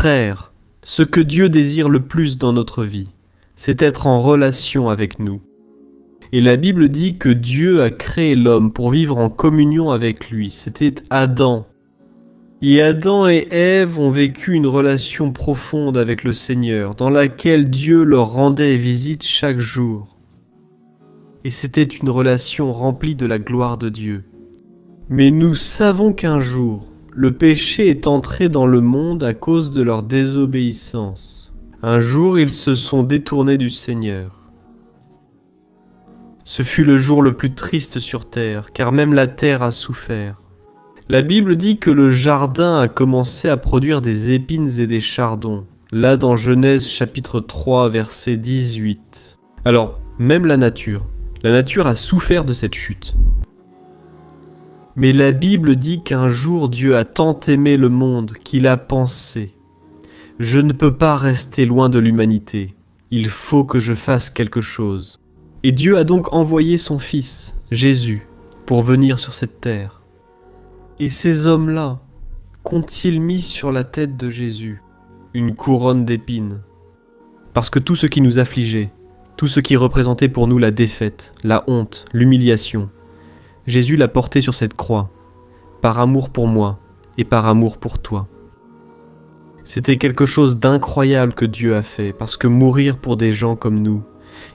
Frères, ce que Dieu désire le plus dans notre vie, c'est être en relation avec nous. Et la Bible dit que Dieu a créé l'homme pour vivre en communion avec lui. C'était Adam. Et Adam et Ève ont vécu une relation profonde avec le Seigneur, dans laquelle Dieu leur rendait visite chaque jour. Et c'était une relation remplie de la gloire de Dieu. Mais nous savons qu'un jour, le péché est entré dans le monde à cause de leur désobéissance. Un jour, ils se sont détournés du Seigneur. Ce fut le jour le plus triste sur terre, car même la terre a souffert. La Bible dit que le jardin a commencé à produire des épines et des chardons. Là dans Genèse chapitre 3, verset 18. Alors, même la nature a souffert de cette chute. Mais la Bible dit qu'un jour Dieu a tant aimé le monde qu'il a pensé « Je ne peux pas rester loin de l'humanité, il faut que je fasse quelque chose ». Et Dieu a donc envoyé son Fils, Jésus, pour venir sur cette terre. Et ces hommes-là, qu'ont-ils mis sur la tête de Jésus? Une couronne d'épines. Parce que tout ce qui nous affligeait, tout ce qui représentait pour nous la défaite, la honte, l'humiliation, Jésus l'a porté sur cette croix, par amour pour moi et par amour pour toi. C'était quelque chose d'incroyable que Dieu a fait, parce que mourir pour des gens comme nous,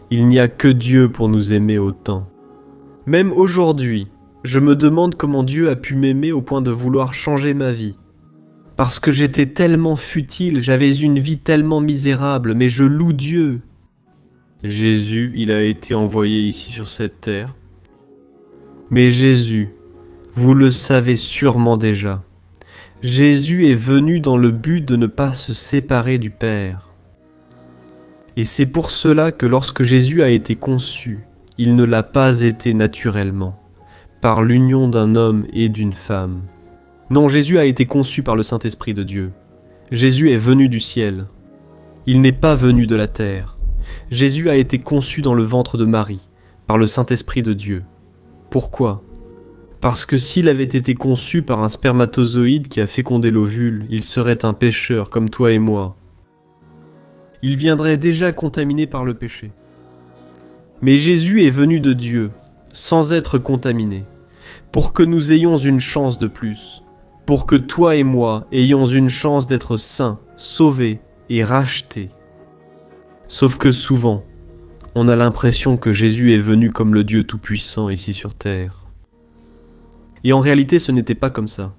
il n'y a que Dieu pour nous aimer autant. Même aujourd'hui, je me demande comment Dieu a pu m'aimer au point de vouloir changer ma vie. Parce que j'étais tellement futile, j'avais une vie tellement misérable, mais je loue Dieu. Jésus, il a été envoyé ici sur cette terre. Mais Jésus, vous le savez sûrement déjà, Jésus est venu dans le but de ne pas se séparer du Père. Et c'est pour cela que lorsque Jésus a été conçu, il ne l'a pas été naturellement, par l'union d'un homme et d'une femme. Non, Jésus a été conçu par le Saint-Esprit de Dieu. Jésus est venu du ciel. Il n'est pas venu de la terre. Jésus a été conçu dans le ventre de Marie, par le Saint-Esprit de Dieu. Pourquoi ? Parce que s'il avait été conçu par un spermatozoïde qui a fécondé l'ovule, il serait un pécheur comme toi et moi. Il viendrait déjà contaminé par le péché. Mais Jésus est venu de Dieu, sans être contaminé, pour que nous ayons une chance de plus, pour que toi et moi ayons une chance d'être saints, sauvés et rachetés. Sauf que souvent, on a l'impression que Jésus est venu comme le Dieu Tout-Puissant ici sur terre. Et en réalité, ce n'était pas comme ça.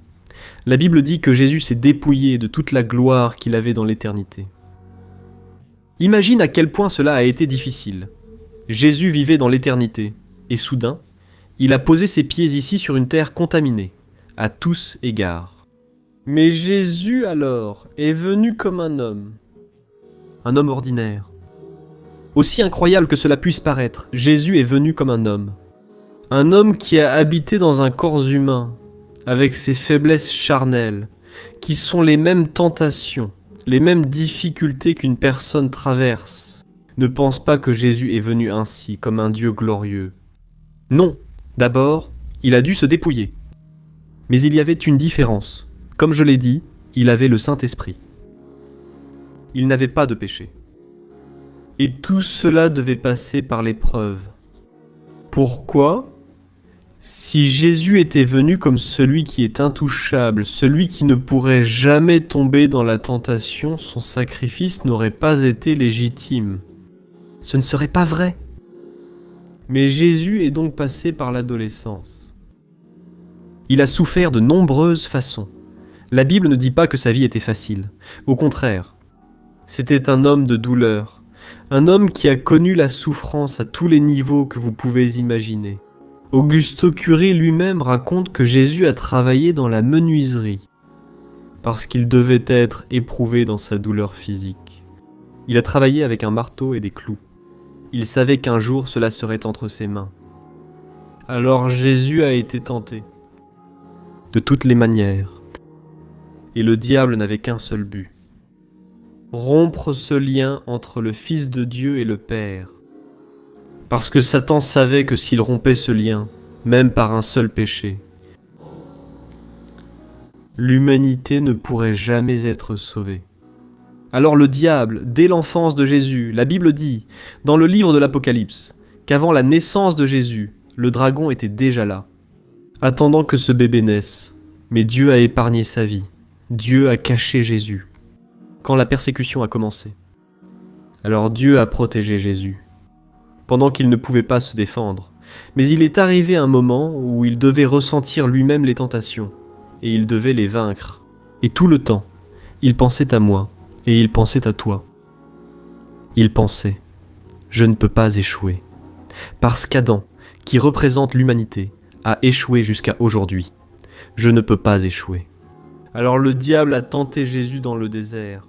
La Bible dit que Jésus s'est dépouillé de toute la gloire qu'il avait dans l'éternité. Imagine à quel point cela a été difficile. Jésus vivait dans l'éternité, et soudain, il a posé ses pieds ici sur une terre contaminée, à tous égards. Mais Jésus alors est venu comme un homme ordinaire. Aussi incroyable que cela puisse paraître, Jésus est venu comme un homme qui a habité dans un corps humain, avec ses faiblesses charnelles, qui sont les mêmes tentations, les mêmes difficultés qu'une personne traverse. Ne pense pas que Jésus est venu ainsi, comme un Dieu glorieux. Non, d'abord, il a dû se dépouiller. Mais il y avait une différence. Comme je l'ai dit, il avait le Saint-Esprit. Il n'avait pas de péché. Et tout cela devait passer par l'épreuve. Pourquoi ? Si Jésus était venu comme celui qui est intouchable, celui qui ne pourrait jamais tomber dans la tentation, son sacrifice n'aurait pas été légitime. Ce ne serait pas vrai. Mais Jésus est donc passé par l'adolescence. Il a souffert de nombreuses façons. La Bible ne dit pas que sa vie était facile. Au contraire, c'était un homme de douleur, un homme qui a connu la souffrance à tous les niveaux que vous pouvez imaginer. Augusto Curie lui-même raconte que Jésus a travaillé dans la menuiserie, parce qu'il devait être éprouvé dans sa douleur physique. Il a travaillé avec un marteau et des clous. Il savait qu'un jour cela serait entre ses mains. Alors Jésus a été tenté, de toutes les manières. Et le diable n'avait qu'un seul but. Rompre ce lien entre le Fils de Dieu et le Père. Parce que Satan savait que s'il rompait ce lien, même par un seul péché, l'humanité ne pourrait jamais être sauvée. Alors le diable, dès l'enfance de Jésus, la Bible dit, dans le livre de l'Apocalypse, qu'avant la naissance de Jésus, le dragon était déjà là, attendant que ce bébé naisse. Mais Dieu a épargné sa vie. Dieu a caché Jésus. Quand la persécution a commencé. Alors Dieu a protégé Jésus, pendant qu'il ne pouvait pas se défendre. Mais il est arrivé un moment où il devait ressentir lui-même les tentations, et il devait les vaincre. Et tout le temps, il pensait à moi, et il pensait à toi. Il pensait, je ne peux pas échouer. Parce qu'Adam, qui représente l'humanité, a échoué jusqu'à aujourd'hui. Je ne peux pas échouer. Alors le diable a tenté Jésus dans le désert.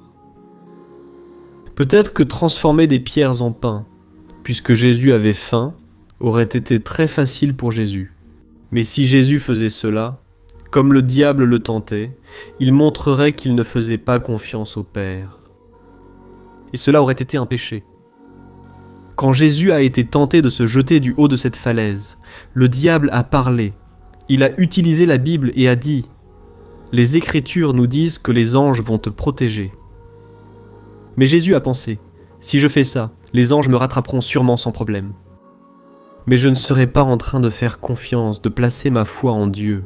Peut-être que transformer des pierres en pain, puisque Jésus avait faim, aurait été très facile pour Jésus. Mais si Jésus faisait cela, comme le diable le tentait, il montrerait qu'il ne faisait pas confiance au Père. Et cela aurait été un péché. Quand Jésus a été tenté de se jeter du haut de cette falaise, le diable a parlé. Il a utilisé la Bible et a dit « Les Écritures nous disent que les anges vont te protéger. » Mais Jésus a pensé « Si je fais ça, les anges me rattraperont sûrement sans problème. » Mais je ne serai pas en train de faire confiance, de placer ma foi en Dieu.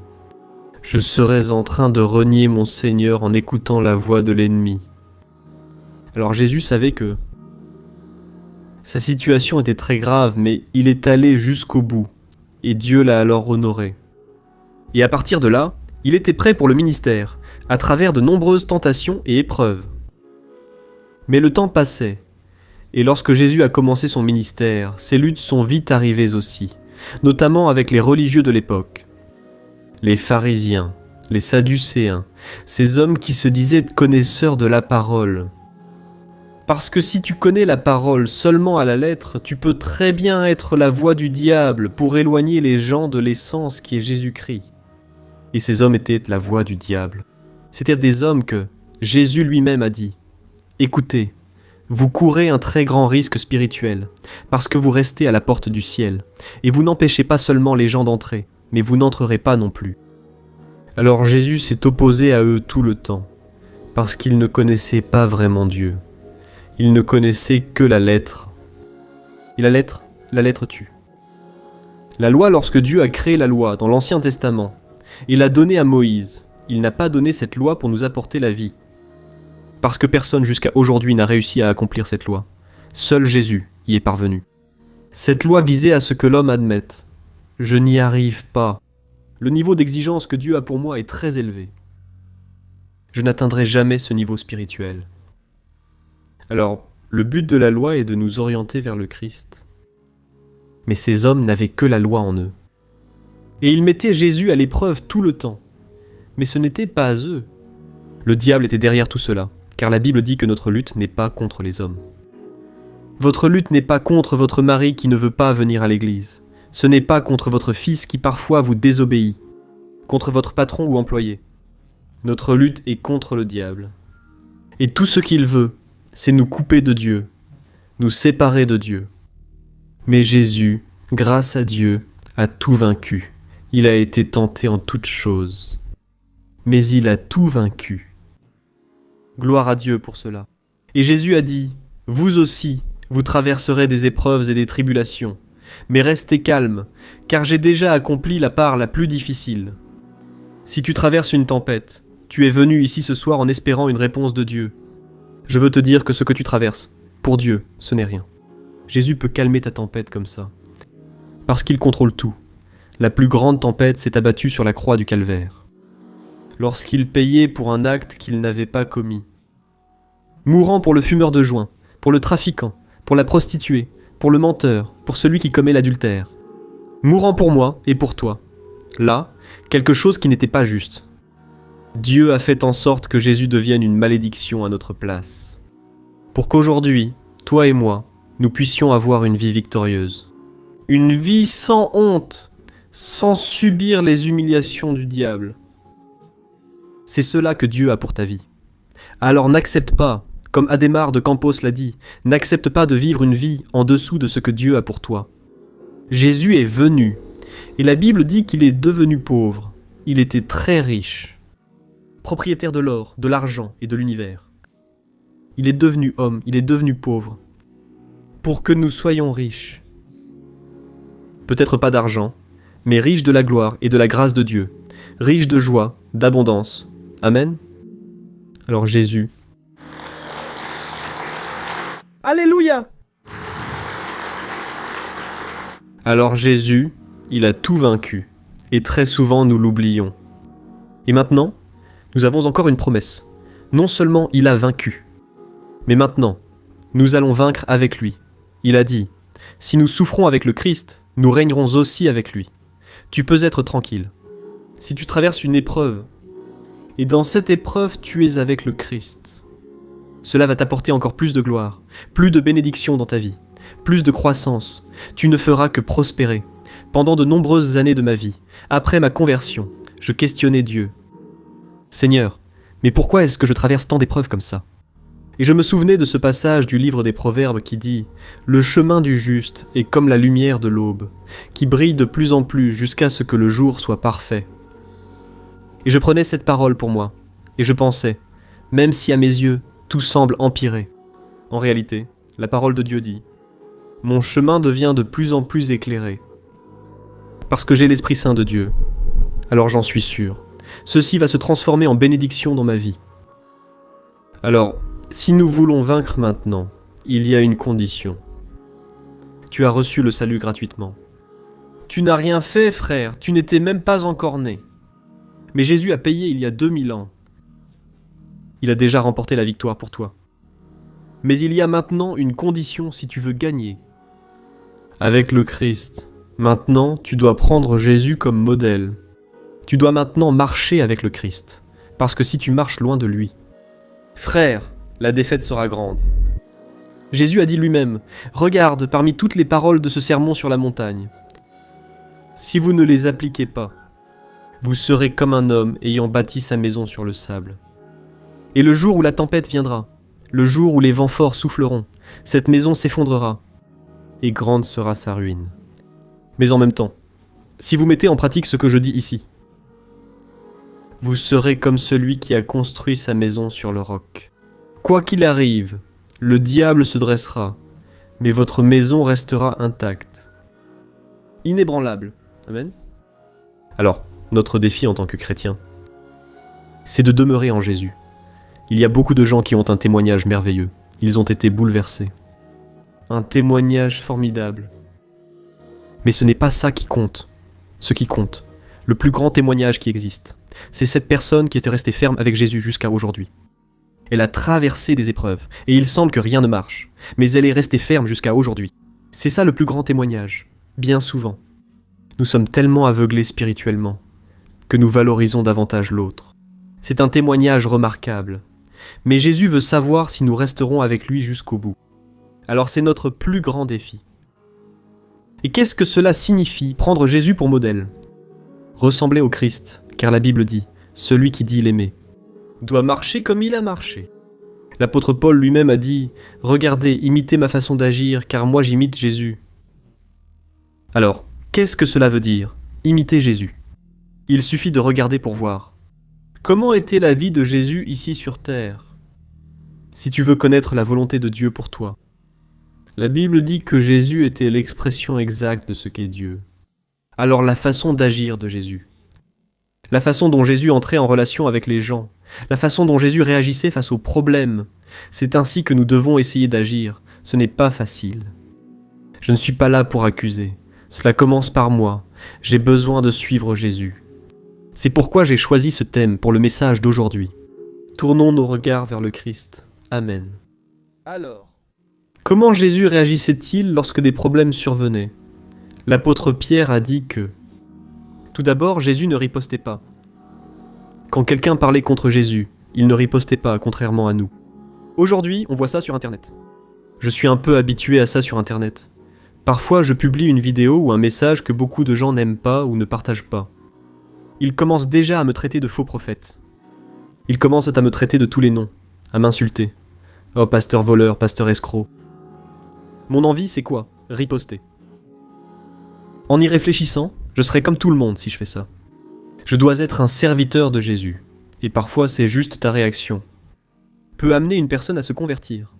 Je serais en train de renier mon Seigneur en écoutant la voix de l'ennemi. Alors Jésus savait que sa situation était très grave, mais il est allé jusqu'au bout, et Dieu l'a alors honoré. Et à partir de là, il était prêt pour le ministère, à travers de nombreuses tentations et épreuves. Mais le temps passait, et lorsque Jésus a commencé son ministère, ses luttes sont vite arrivées aussi, notamment avec les religieux de l'époque. Les pharisiens, les sadducéens, ces hommes qui se disaient connaisseurs de la parole. Parce que si tu connais la parole seulement à la lettre, tu peux très bien être la voix du diable pour éloigner les gens de l'essence qui est Jésus-Christ. Et ces hommes étaient la voix du diable. C'étaient des hommes que Jésus lui-même a dit « Écoutez, vous courez un très grand risque spirituel, parce que vous restez à la porte du ciel, et vous n'empêchez pas seulement les gens d'entrer, mais vous n'entrerez pas non plus. » Alors Jésus s'est opposé à eux tout le temps, parce qu'il ne connaissait pas vraiment Dieu. Il ne connaissait que la lettre. Et la lettre tue. La loi, lorsque Dieu a créé la loi dans l'Ancien Testament, il l'a donnée à Moïse. Il n'a pas donné cette loi pour nous apporter la vie. Parce que personne jusqu'à aujourd'hui n'a réussi à accomplir cette loi. Seul Jésus y est parvenu. Cette loi visait à ce que l'homme admette. Je n'y arrive pas. Le niveau d'exigence que Dieu a pour moi est très élevé. Je n'atteindrai jamais ce niveau spirituel. Alors, le but de la loi est de nous orienter vers le Christ. Mais ces hommes n'avaient que la loi en eux. Et ils mettaient Jésus à l'épreuve tout le temps. Mais ce n'était pas à eux. Le diable était derrière tout cela, car la Bible dit que notre lutte n'est pas contre les hommes. Votre lutte n'est pas contre votre mari qui ne veut pas venir à l'église. Ce n'est pas contre votre fils qui parfois vous désobéit, contre votre patron ou employé. Notre lutte est contre le diable. Et tout ce qu'il veut, c'est nous couper de Dieu, nous séparer de Dieu. Mais Jésus, grâce à Dieu, a tout vaincu. Il a été tenté en toutes choses. Mais il a tout vaincu. Gloire à Dieu pour cela. Et Jésus a dit, « Vous aussi, vous traverserez des épreuves et des tribulations. Mais restez calmes, car j'ai déjà accompli la part la plus difficile. Si tu traverses une tempête, tu es venu ici ce soir en espérant une réponse de Dieu. Je veux te dire que ce que tu traverses, pour Dieu, ce n'est rien. Jésus peut calmer ta tempête comme ça. Parce qu'il contrôle tout. La plus grande tempête s'est abattue sur la croix du calvaire. Lorsqu'il payait pour un acte qu'il n'avait pas commis. Mourant pour le fumeur de joint, pour le trafiquant, pour la prostituée, pour le menteur, pour celui qui commet l'adultère. Mourant pour moi et pour toi. Là, quelque chose qui n'était pas juste. Dieu a fait en sorte que Jésus devienne une malédiction à notre place. Pour qu'aujourd'hui, toi et moi, nous puissions avoir une vie victorieuse. Une vie sans honte, sans subir les humiliations du diable. C'est cela que Dieu a pour ta vie. Alors n'accepte pas, comme Adhémar de Campos l'a dit, n'accepte pas de vivre une vie en dessous de ce que Dieu a pour toi. Jésus est venu, et la Bible dit qu'il est devenu pauvre. Il était très riche, propriétaire de l'or, de l'argent et de l'univers. il est devenu homme, il est devenu pauvre, pour que nous soyons riches. Peut-être pas d'argent, mais riches de la gloire et de la grâce de Dieu, riches de joie, d'abondance. Amen. Alors Jésus. Alléluia! Alors Jésus, il a tout vaincu, et très souvent nous l'oublions. Et maintenant, nous avons encore une promesse. Non seulement il a vaincu, mais maintenant, nous allons vaincre avec lui. Il a dit, si nous souffrons avec le Christ, nous régnerons aussi avec lui. Tu peux être tranquille. Si tu traverses une épreuve, et dans cette épreuve tu es avec le Christ, cela va t'apporter encore plus de gloire, plus de bénédiction dans ta vie, plus de croissance. Tu ne feras que prospérer. Pendant de nombreuses années de ma vie, après ma conversion, je questionnais Dieu. Seigneur, mais pourquoi est-ce que je traverse tant d'épreuves comme ça ? Et je me souvenais de ce passage du livre des Proverbes qui dit « Le chemin du juste est comme la lumière de l'aube, qui brille de plus en plus jusqu'à ce que le jour soit parfait. » Et je prenais cette parole pour moi, et je pensais, même si à mes yeux, tout semble empirer. En réalité, la parole de Dieu dit « Mon chemin devient de plus en plus éclairé. » Parce que j'ai l'Esprit Saint de Dieu. Alors j'en suis sûr. Ceci va se transformer en bénédiction dans ma vie. Alors, si nous voulons vaincre maintenant, il y a une condition. Tu as reçu le salut gratuitement. Tu n'as rien fait, frère, tu n'étais même pas encore né. Mais Jésus a payé il y a 2000 ans. Il a déjà remporté la victoire pour toi. Mais il y a maintenant une condition si tu veux gagner. Avec le Christ, maintenant tu dois prendre Jésus comme modèle. Tu dois maintenant marcher avec le Christ, parce que si tu marches loin de lui, frère, la défaite sera grande. Jésus a dit lui-même, « Regarde parmi toutes les paroles de ce sermon sur la montagne. Si vous ne les appliquez pas, vous serez comme un homme ayant bâti sa maison sur le sable. Et le jour où la tempête viendra, le jour où les vents forts souffleront, cette maison s'effondrera, et grande sera sa ruine. Mais en même temps, si vous mettez en pratique ce que je dis ici, vous serez comme celui qui a construit sa maison sur le roc. Quoi qu'il arrive, le diable se dressera, mais votre maison restera intacte. Inébranlable. Amen. Alors, notre défi en tant que chrétien, c'est de demeurer en Jésus. Il y a beaucoup de gens qui ont un témoignage merveilleux. Ils ont été bouleversés. Un témoignage formidable. Mais ce n'est pas ça qui compte. Ce qui compte, le plus grand témoignage qui existe, c'est cette personne qui était restée ferme avec Jésus jusqu'à aujourd'hui. Elle a traversé des épreuves, et il semble que rien ne marche, mais elle est restée ferme jusqu'à aujourd'hui. C'est ça le plus grand témoignage, bien souvent. Nous sommes tellement aveuglés spirituellement, que nous valorisons davantage l'autre. C'est un témoignage remarquable, mais Jésus veut savoir si nous resterons avec lui jusqu'au bout. Alors c'est notre plus grand défi. Et qu'est-ce que cela signifie, prendre Jésus pour modèle ? Ressembler au Christ, car la Bible dit, celui qui dit l'aimer doit marcher comme il a marché. L'apôtre Paul lui-même a dit « Regardez, imitez ma façon d'agir, car moi j'imite Jésus. » Alors, qu'est-ce que cela veut dire, imiter Jésus ? Il suffit de regarder pour voir. Comment était la vie de Jésus ici sur terre ? Si tu veux connaître la volonté de Dieu pour toi, la Bible dit que Jésus était l'expression exacte de ce qu'est Dieu. Alors la façon d'agir de Jésus, la façon dont Jésus entrait en relation avec les gens, la façon dont Jésus réagissait face aux problèmes, c'est ainsi que nous devons essayer d'agir. Ce n'est pas facile. Je ne suis pas là pour accuser. Cela commence par moi. J'ai besoin de suivre Jésus. C'est pourquoi j'ai choisi ce thème pour le message d'aujourd'hui. Tournons nos regards vers le Christ. Amen. Alors, comment Jésus réagissait-il lorsque des problèmes survenaient ? L'apôtre Pierre a dit que, tout d'abord, Jésus ne ripostait pas. Quand quelqu'un parlait contre Jésus, il ne ripostait pas, contrairement à nous. Aujourd'hui, on voit ça sur Internet. Je suis un peu habitué à ça sur Internet. Parfois, je publie une vidéo ou un message que beaucoup de gens n'aiment pas ou ne partagent pas. Ils commencent déjà à me traiter de faux prophète. Ils commencent à me traiter de tous les noms, à m'insulter. Oh, pasteur voleur, pasteur escroc. Mon envie, c'est quoi ? Riposter. En y réfléchissant, je serai comme tout le monde si je fais ça. Je dois être un serviteur de Jésus. Et parfois, c'est juste ta réaction. peut amener une personne à se convertir.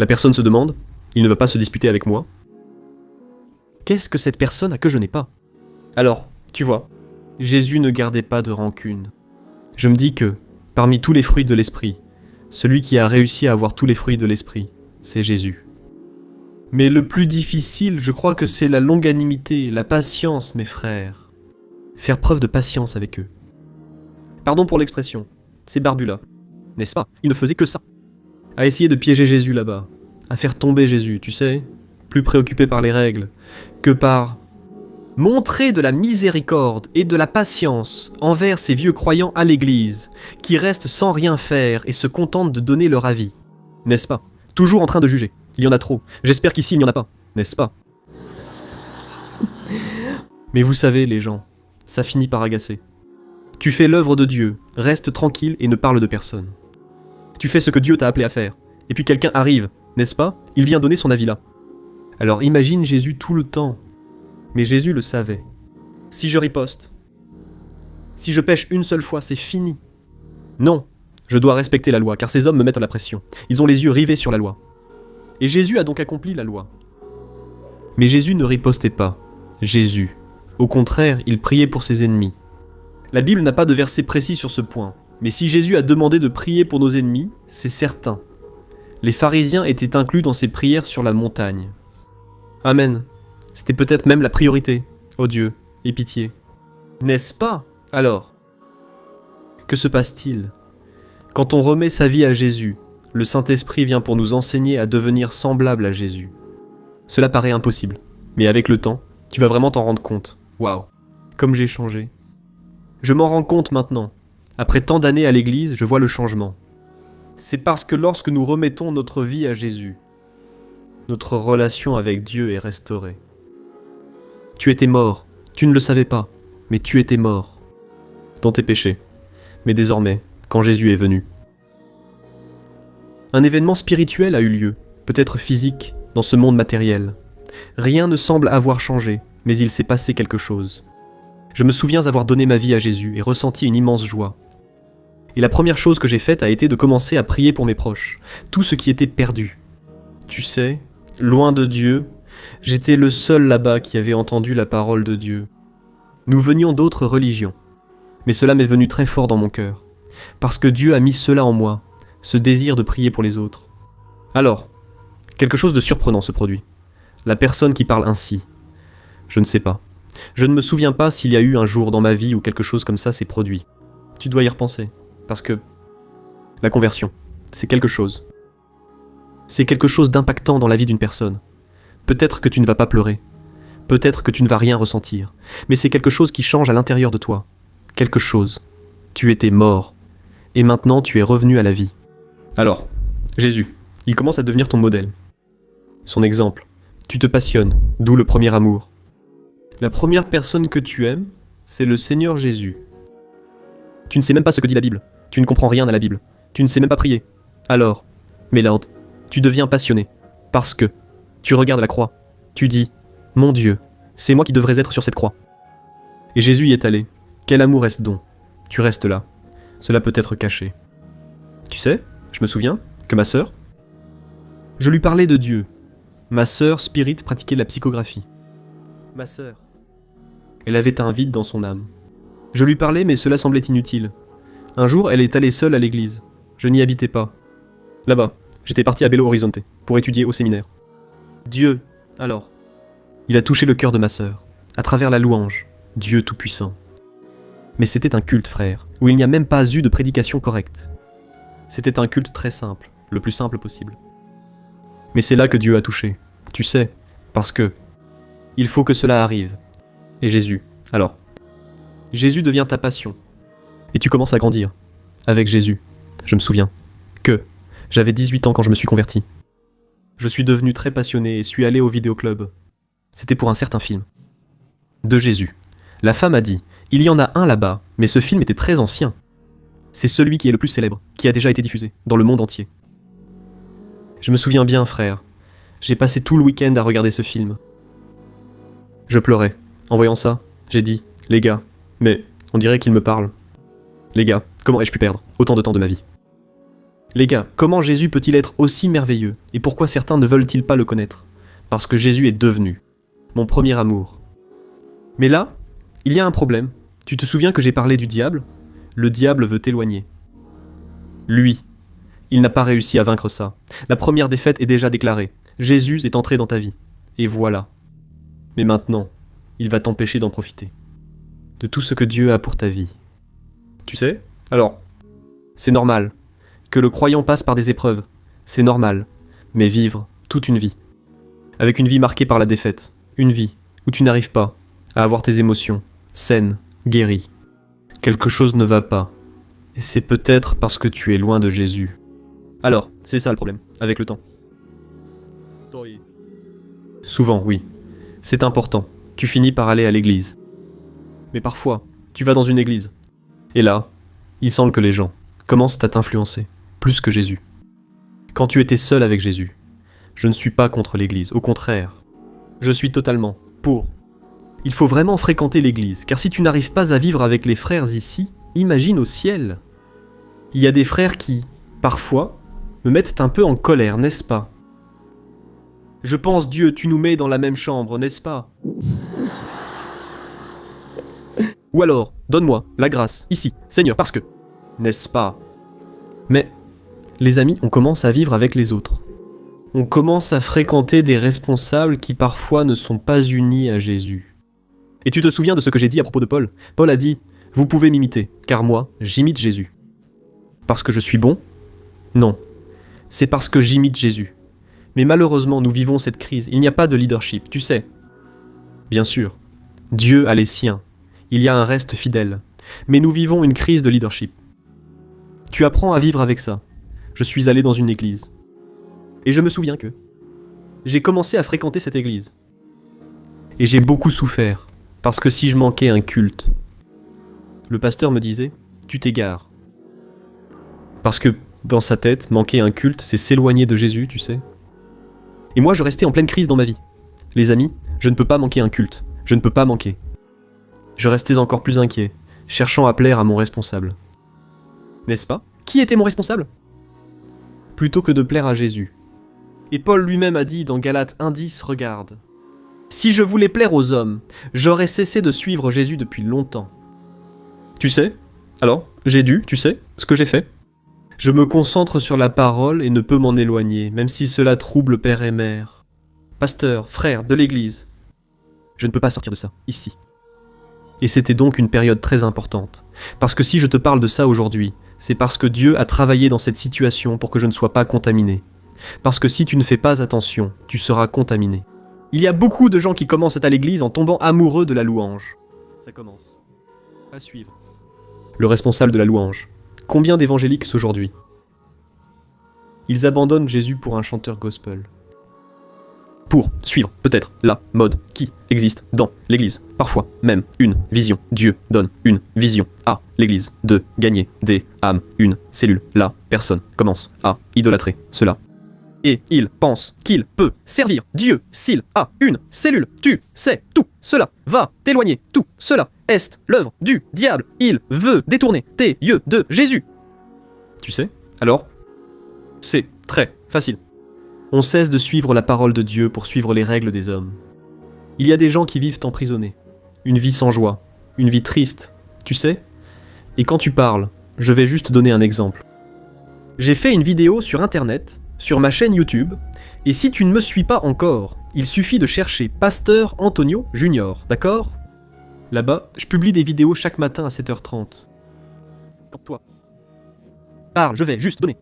La personne se demande, il ne va pas se disputer avec moi. Qu'est-ce que cette personne a que je n'ai pas? Alors, tu vois, Jésus ne gardait pas de rancune. Je me dis que, parmi tous les fruits de l'esprit, celui qui a réussi à avoir tous les fruits de l'esprit, c'est Jésus. Mais le plus difficile, je crois que c'est la longanimité, la patience, mes frères. Faire preuve de patience avec eux. Pardon pour l'expression, ces barbus-là, n'est-ce pas? Ils ne faisaient que ça. À essayer de piéger Jésus là-bas, à faire tomber Jésus, tu sais, plus préoccupé par les règles que par montrer de la miséricorde et de la patience envers ces vieux croyants à l'église, qui restent sans rien faire et se contentent de donner leur avis. N'est-ce pas? Toujours en train de juger. Il y en a trop. J'espère qu'ici il n'y en a pas. N'est-ce pas? Mais vous savez, les gens, ça finit par agacer. Tu fais l'œuvre de Dieu, reste tranquille et ne parle de personne. Tu fais ce que Dieu t'a appelé à faire. Et puis quelqu'un arrive, n'est-ce pas? Il vient donner son avis là. Alors imagine Jésus tout le temps. Mais Jésus le savait. Si je riposte, si je pêche une seule fois, c'est fini. Non, je dois respecter la loi, car ces hommes me mettent la pression. Ils ont les yeux rivés sur la loi. Et Jésus a donc accompli la loi. Mais Jésus ne ripostait pas. Jésus. Au contraire, il priait pour ses ennemis. La Bible n'a pas de verset précis sur ce point. Mais si Jésus a demandé de prier pour nos ennemis, c'est certain. Les pharisiens étaient inclus dans ses prières sur la montagne. Amen. C'était peut-être même la priorité. Oh Dieu, aie pitié. N'est-ce pas? Alors, que se passe-t-il? Quand on remet sa vie à Jésus, le Saint-Esprit vient pour nous enseigner à devenir semblable à Jésus. Cela paraît impossible, mais avec le temps, tu vas vraiment t'en rendre compte. Waouh, comme j'ai changé. Je m'en rends compte maintenant. Après tant d'années à l'église, je vois le changement. C'est parce que lorsque nous remettons notre vie à Jésus, notre relation avec Dieu est restaurée. Tu étais mort, tu ne le savais pas, mais tu étais mort dans tes péchés. Mais désormais, quand Jésus est venu, un événement spirituel a eu lieu, peut-être physique, dans ce monde matériel. Rien ne semble avoir changé, mais il s'est passé quelque chose. Je me souviens avoir donné ma vie à Jésus et ressenti une immense joie. Et la première chose que j'ai faite a été de commencer à prier pour mes proches, tout ce qui était perdu. Tu sais, loin de Dieu, j'étais le seul là-bas qui avait entendu la parole de Dieu. Nous venions d'autres religions, mais cela m'est venu très fort dans mon cœur, parce que Dieu a mis cela en moi, ce désir de prier pour les autres. Alors, quelque chose de surprenant se produit. La personne qui parle ainsi, je ne sais pas. Je ne me souviens pas s'il y a eu un jour dans ma vie où quelque chose comme ça s'est produit. Tu dois y repenser, parce que la conversion, c'est quelque chose. C'est quelque chose d'impactant dans la vie d'une personne. Peut-être que tu ne vas pas pleurer, peut-être que tu ne vas rien ressentir, mais c'est quelque chose qui change à l'intérieur de toi. Quelque chose. Tu étais mort, et maintenant tu es revenu à la vie. Alors, Jésus, il commence à devenir ton modèle. Son exemple. Tu te passionnes, d'où le premier amour. La première personne que tu aimes, c'est le Seigneur Jésus. Tu ne sais même pas ce que dit la Bible. Tu ne comprends rien à la Bible. Tu ne sais même pas prier. Alors, Mélord, tu deviens passionné. Parce que tu regardes la croix. Tu dis, mon Dieu, c'est moi qui devrais être sur cette croix. Et Jésus y est allé. Quel amour est-ce donc? Tu restes là. Cela peut être caché. Tu sais, je me souviens que ma sœur, je lui parlais de Dieu. Ma sœur, Spirit, pratiquait la psychographie. Ma sœur. Elle avait un vide dans son âme. Je lui parlais, mais cela semblait inutile. Un jour, elle est allée seule à l'église. Je n'y habitais pas. Là-bas, j'étais parti à Belo Horizonte, pour étudier au séminaire. Dieu, alors. Il a touché le cœur de ma sœur, à travers la louange, Dieu Tout-Puissant. Mais c'était un culte, frère, où il n'y a même pas eu de prédication correcte. C'était un culte très simple, le plus simple possible. Mais c'est là que Dieu a touché, tu sais, parce que il faut que cela arrive. Et Jésus, alors, Jésus devient ta passion. Et tu commences à grandir. Avec Jésus, je me souviens que j'avais 18 ans quand je me suis converti. Je suis devenu très passionné et suis allé au vidéoclub. C'était pour un certain film. De Jésus. La femme a dit, il y en a un là-bas, mais ce film était très ancien. C'est celui qui est le plus célèbre, qui a déjà été diffusé, dans le monde entier. Je me souviens bien, frère. J'ai passé tout le week-end à regarder ce film. Je pleurais. En voyant ça, j'ai dit, les gars, mais on dirait qu'il me parle. Les gars, comment ai-je pu perdre autant de temps de ma vie? Les gars, comment Jésus peut-il être aussi merveilleux? Et pourquoi certains ne veulent-ils pas le connaître? Parce que Jésus est devenu mon premier amour. Mais là, il y a un problème. Tu te souviens que j'ai parlé du diable? Le diable veut t'éloigner. Lui, il n'a pas réussi à vaincre ça. La première défaite est déjà déclarée. Jésus est entré dans ta vie. Et voilà. Mais maintenant, il va t'empêcher d'en profiter. De tout ce que Dieu a pour ta vie. Tu sais? Alors, c'est normal. Que le croyant passe par des épreuves. C'est normal. Mais vivre toute une vie. Avec une vie marquée par la défaite. Une vie où tu n'arrives pas à avoir tes émotions saines, guéries. Quelque chose ne va pas. Et c'est peut-être parce que tu es loin de Jésus. Alors, c'est ça le problème, avec le temps. Souvent, oui. C'est important. Tu finis par aller à l'église. Mais parfois, tu vas dans une église. Et là, il semble que les gens commencent à t'influencer, plus que Jésus. Quand tu étais seul avec Jésus, je ne suis pas contre l'église, au contraire. Je suis totalement pour. Il faut vraiment fréquenter l'église, car si tu n'arrives pas à vivre avec les frères ici, imagine au ciel. Il y a des frères qui, parfois, me mettent un peu en colère, n'est-ce pas? Je pense, Dieu, tu nous mets dans la même chambre, n'est-ce pas? Ou alors, donne-moi la grâce, ici, Seigneur, parce que... N'est-ce pas? Mais, les amis, on commence à vivre avec les autres. On commence à fréquenter des responsables qui parfois ne sont pas unis à Jésus. Et tu te souviens de ce que j'ai dit à propos de Paul? Paul a dit, vous pouvez m'imiter, car moi, j'imite Jésus. Parce que je suis bon? Non. C'est parce que j'imite Jésus. Mais malheureusement, nous vivons cette crise. Il n'y a pas de leadership, tu sais. Bien sûr, Dieu a les siens. Il y a un reste fidèle. Mais nous vivons une crise de leadership. Tu apprends à vivre avec ça. Je suis allé dans une église. Et je me souviens que j'ai commencé à fréquenter cette église. Et j'ai beaucoup souffert. Parce que si je manquais un culte, le pasteur me disait, tu t'égares. Parce que, dans sa tête, manquer un culte, c'est s'éloigner de Jésus, tu sais. Et moi, je restais en pleine crise dans ma vie. Les amis, je ne peux pas manquer un culte. Je ne peux pas manquer. Je restais encore plus inquiet, cherchant à plaire à mon responsable. N'est-ce pas? Qui était mon responsable? Plutôt que de plaire à Jésus. Et Paul lui-même a dit dans Galates 1:10, regarde. Si je voulais plaire aux hommes, j'aurais cessé de suivre Jésus depuis longtemps. Tu sais? Alors, j'ai dû, tu sais, ce que j'ai fait? Je me concentre sur la parole et ne peux m'en éloigner, même si cela trouble père et mère. Pasteur, frère de l'église. Je ne peux pas sortir de ça, ici. Et c'était donc une période très importante. Parce que si je te parle de ça aujourd'hui, c'est parce que Dieu a travaillé dans cette situation pour que je ne sois pas contaminé. Parce que si tu ne fais pas attention, tu seras contaminé. Il y a beaucoup de gens qui commencent à l'église en tombant amoureux de la louange. Ça commence. À suivre. Le responsable de la louange. Combien d'évangéliques aujourd'hui? Ils abandonnent Jésus pour un chanteur gospel. Pour suivre, peut-être, la mode qui existe dans l'église. Parfois, même une vision. Dieu donne une vision à l'église de gagner des âmes, une cellule. La personne commence à idolâtrer cela. Et il pense qu'il peut servir Dieu s'il a une cellule. Tu sais, tout cela va t'éloigner. Tout cela est l'œuvre du diable. Il veut détourner tes yeux de Jésus. Tu sais, alors, c'est très facile. On cesse de suivre la parole de Dieu pour suivre les règles des hommes. Il y a des gens qui vivent emprisonnés. Une vie sans joie. Une vie triste. Tu sais? Et quand tu parles, je vais juste donner un exemple. J'ai fait une vidéo sur internet, sur ma chaîne YouTube, et si tu ne me suis pas encore, il suffit de chercher Pasteur Antonio Junior, d'accord? Là-bas, je publie des vidéos chaque matin à 7h30. Comme toi. Parle, je vais juste donner.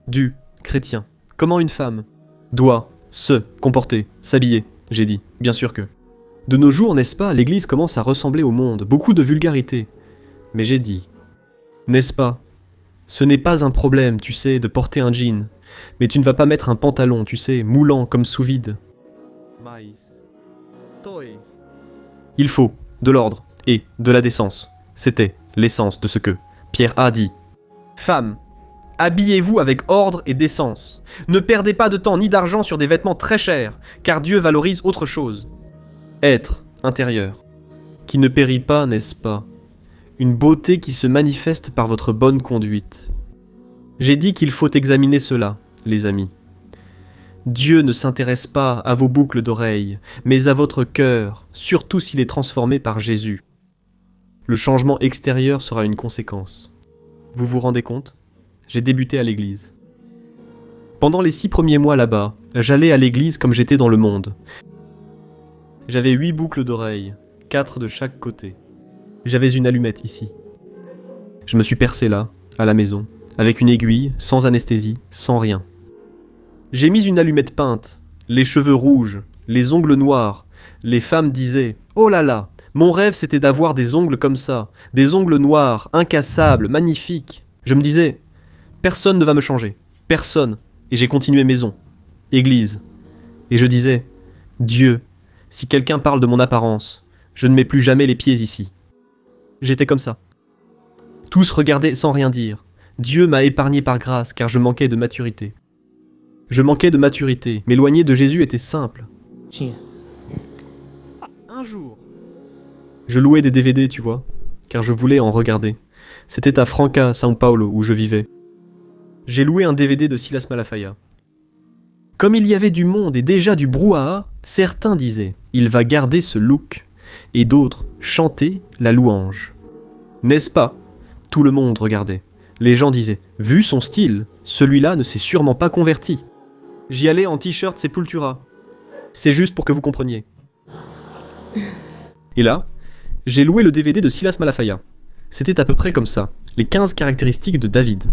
Du chrétien. Comment une femme doit se comporter, s'habiller, j'ai dit, bien sûr que. De nos jours, n'est-ce pas, l'église commence à ressembler au monde, beaucoup de vulgarité. Mais j'ai dit, n'est-ce pas? Ce n'est pas un problème, tu sais, de porter un jean. Mais tu ne vas pas mettre un pantalon, tu sais, moulant comme sous vide. Maïs. Toi. Il faut de l'ordre et de la décence. C'était l'essence de ce que Pierre a dit. Femmes, habillez-vous avec ordre et décence. Ne perdez pas de temps ni d'argent sur des vêtements très chers, car Dieu valorise autre chose. Être intérieur, qui ne périt pas, n'est-ce pas? Une beauté qui se manifeste par votre bonne conduite. J'ai dit qu'il faut examiner cela, les amis. Dieu ne s'intéresse pas à vos boucles d'oreilles, mais à votre cœur, surtout s'il est transformé par Jésus. Le changement extérieur sera une conséquence. Vous vous rendez compte? J'ai débuté à l'église. Pendant les 6 premiers mois là-bas, j'allais à l'église comme j'étais dans le monde. J'avais 8 boucles d'oreilles, 4 de chaque côté. J'avais une allumette ici. Je me suis percé là, à la maison, avec une aiguille, sans anesthésie, sans rien. J'ai mis une allumette peinte, les cheveux rouges, les ongles noirs. Les femmes disaient « Oh là là, mon rêve c'était d'avoir des ongles comme ça, des ongles noirs, incassables, magnifiques. » Je me disais « Personne ne va me changer, personne. » Et j'ai continué maison, église. Et je disais « Dieu, si quelqu'un parle de mon apparence, je ne mets plus jamais les pieds ici. » J'étais comme ça. Tous regardaient sans rien dire. Dieu m'a épargné par grâce car je manquais de maturité. Je manquais de maturité. M'éloigner de Jésus était simple. Un jour, je louais des DVD, tu vois, car je voulais en regarder. C'était à Franca, São Paulo, où je vivais. J'ai loué un DVD de Silas Malafaia. Comme il y avait du monde et déjà du brouhaha, certains disaient « Il va garder ce look » et d'autres « Chanter la louange ». N'est-ce pas? Tout le monde regardait. Les gens disaient « Vu son style, celui-là ne s'est sûrement pas converti ». J'y allais en t-shirt Sepultura. C'est juste pour que vous compreniez. Et là, j'ai loué le DVD de Silas Malafaia. C'était à peu près comme ça, les 15 caractéristiques de David.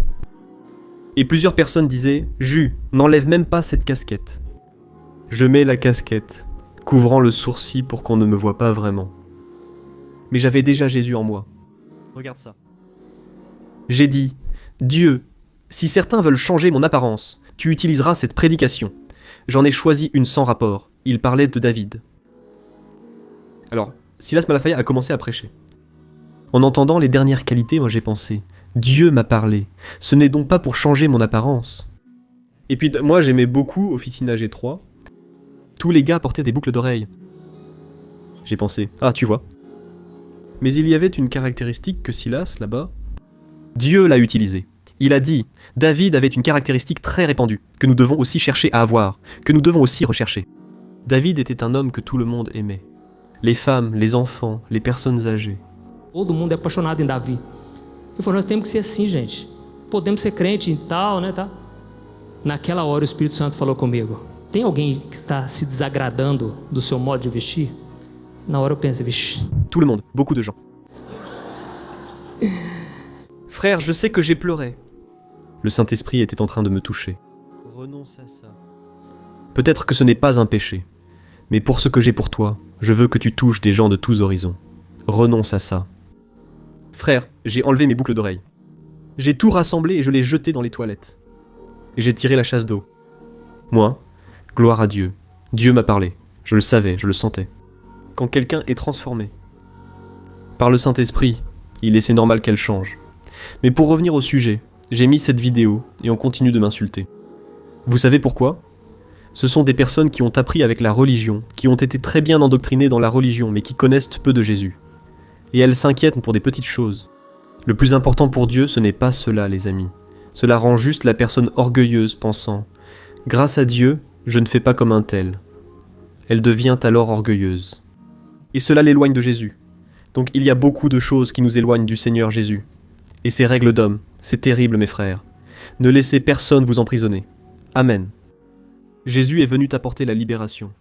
Et plusieurs personnes disaient « Jus, n'enlève même pas cette casquette ». Je mets la casquette, couvrant le sourcil pour qu'on ne me voie pas vraiment. Mais j'avais déjà Jésus en moi. Regarde ça. J'ai dit « Dieu, si certains veulent changer mon apparence, tu utiliseras cette prédication. J'en ai choisi une sans rapport. Il parlait de David. » Alors, Silas Malafaia a commencé à prêcher. En entendant les dernières qualités, moi j'ai pensé « Dieu m'a parlé. Ce n'est donc pas pour changer mon apparence. » Et puis moi j'aimais beaucoup Officina G3. Tous les gars portaient des boucles d'oreilles. J'ai pensé « Ah, tu vois. » Mais il y avait une caractéristique que Silas, là-bas, Dieu l'a utilisée. Il a dit « David avait une caractéristique très répandue, que nous devons aussi chercher à avoir, que nous devons aussi rechercher. » David était un homme que tout le monde aimait. Les femmes, les enfants, les personnes âgées. Todo mundo é apaixonado em Davi. Eu falei, nós temos que ser assim, gente. Podemos ser crente e tal, né, tá? Naquela hora o Espírito Santo falou comigo. Tem alguém que está se desagradando do seu modo de vestir? Na hora eu pensei, vixe. Tout le monde, beaucoup de gens. Frère, je sais que j'ai pleuré. Le Saint-Esprit était en train de me toucher. Renonce à ça. Peut-être que ce n'est pas un péché, mais pour ce que j'ai pour toi, je veux que tu touches des gens de tous horizons. Renonce à ça. Frère, j'ai enlevé mes boucles d'oreilles. J'ai tout rassemblé et je l'ai jeté dans les toilettes. Et j'ai tiré la chasse d'eau. Moi, gloire à Dieu. Dieu m'a parlé. Je le savais, je le sentais. Quand quelqu'un est transformé par le Saint-Esprit, il est normal qu'elle change. Mais pour revenir au sujet, j'ai mis cette vidéo et on continue de m'insulter. Vous savez pourquoi? Ce sont des personnes qui ont appris avec la religion, qui ont été très bien endoctrinées dans la religion, mais qui connaissent peu de Jésus. Et elles s'inquiètent pour des petites choses. Le plus important pour Dieu, ce n'est pas cela, les amis. Cela rend juste la personne orgueilleuse, pensant « Grâce à Dieu, je ne fais pas comme un tel ». Elle devient alors orgueilleuse. Et cela l'éloigne de Jésus. Donc il y a beaucoup de choses qui nous éloignent du Seigneur Jésus. Et ces règles d'homme, c'est terrible mes frères. Ne laissez personne vous emprisonner. Amen. Jésus est venu t'apporter la libération.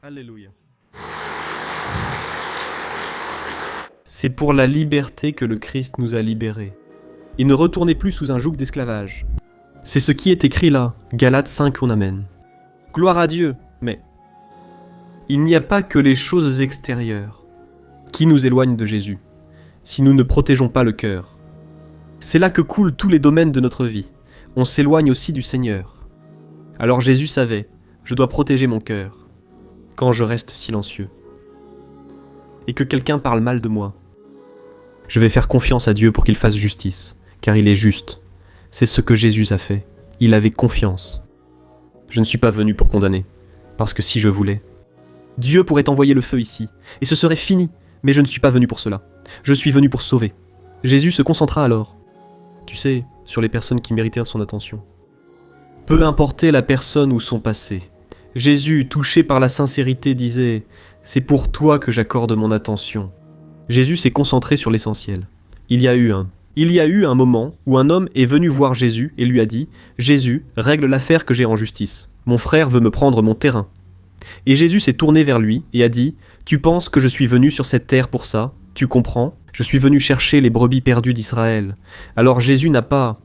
Alléluia. C'est pour la liberté que le Christ nous a libérés. Et ne retournez plus sous un joug d'esclavage. C'est ce qui est écrit là, Galates 5, on amène. Gloire à Dieu, mais il n'y a pas que les choses extérieures qui nous éloignent de Jésus, si nous ne protégeons pas le cœur. C'est là que coulent tous les domaines de notre vie. On s'éloigne aussi du Seigneur. Alors Jésus savait, je dois protéger mon cœur, quand je reste silencieux. Et que quelqu'un parle mal de moi. Je vais faire confiance à Dieu pour qu'il fasse justice, car il est juste. C'est ce que Jésus a fait. Il avait confiance. Je ne suis pas venu pour condamner, parce que si je voulais, Dieu pourrait envoyer le feu ici, et ce serait fini, mais je ne suis pas venu pour cela. Je suis venu pour sauver. Jésus se concentra alors. Tu sais, sur les personnes qui méritaient son attention. Peu importait la personne ou son passé, Jésus, touché par la sincérité, disait « C'est pour toi que j'accorde mon attention ». Jésus s'est concentré sur l'essentiel. Il y a eu un moment où un homme est venu voir Jésus et lui a dit « Jésus, règle l'affaire que j'ai en justice. Mon frère veut me prendre mon terrain. » Et Jésus s'est tourné vers lui et a dit « Tu penses que je suis venu sur cette terre pour ça? Tu comprends? Je suis venu chercher les brebis perdues d'Israël. » Alors Jésus n'a pas,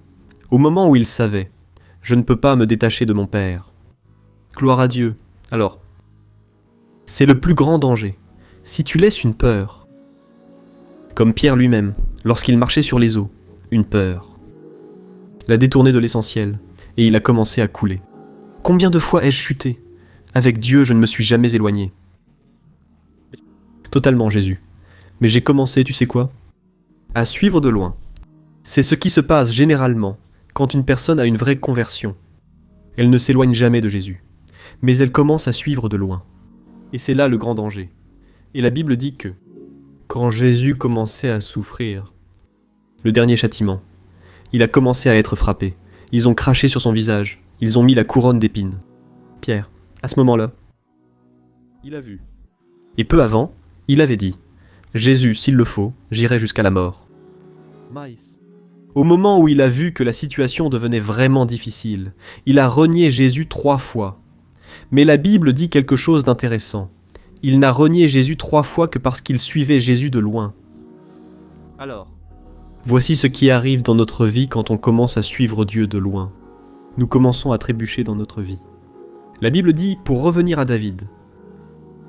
au moment où il savait, « Je ne peux pas me détacher de mon Père. » Gloire à Dieu. Alors, c'est le plus grand danger. Si tu laisses une peur, comme Pierre lui-même, lorsqu'il marchait sur les eaux, une peur, l'a détourné de l'essentiel, et il a commencé à couler. Combien de fois ai-je chuté? Avec Dieu, je ne me suis jamais éloigné. Totalement, Jésus. Mais j'ai commencé, tu sais quoi? À suivre de loin. C'est ce qui se passe généralement quand une personne a une vraie conversion. Elle ne s'éloigne jamais de Jésus, mais elle commence à suivre de loin. Et c'est là le grand danger. Et la Bible dit que, quand Jésus commençait à souffrir, le dernier châtiment, il a commencé à être frappé. Ils ont craché sur son visage, ils ont mis la couronne d'épines. Pierre, à ce moment-là, il a vu. Et peu avant, il avait dit, « Jésus, s'il le faut, j'irai jusqu'à la mort. » Maïs. Au moment où il a vu que la situation devenait vraiment difficile, il a renié Jésus 3 fois. Mais la Bible dit quelque chose d'intéressant. Il n'a renié Jésus 3 fois que parce qu'il suivait Jésus de loin. Alors, voici ce qui arrive dans notre vie quand on commence à suivre Dieu de loin. Nous commençons à trébucher dans notre vie. La Bible dit, pour revenir à David,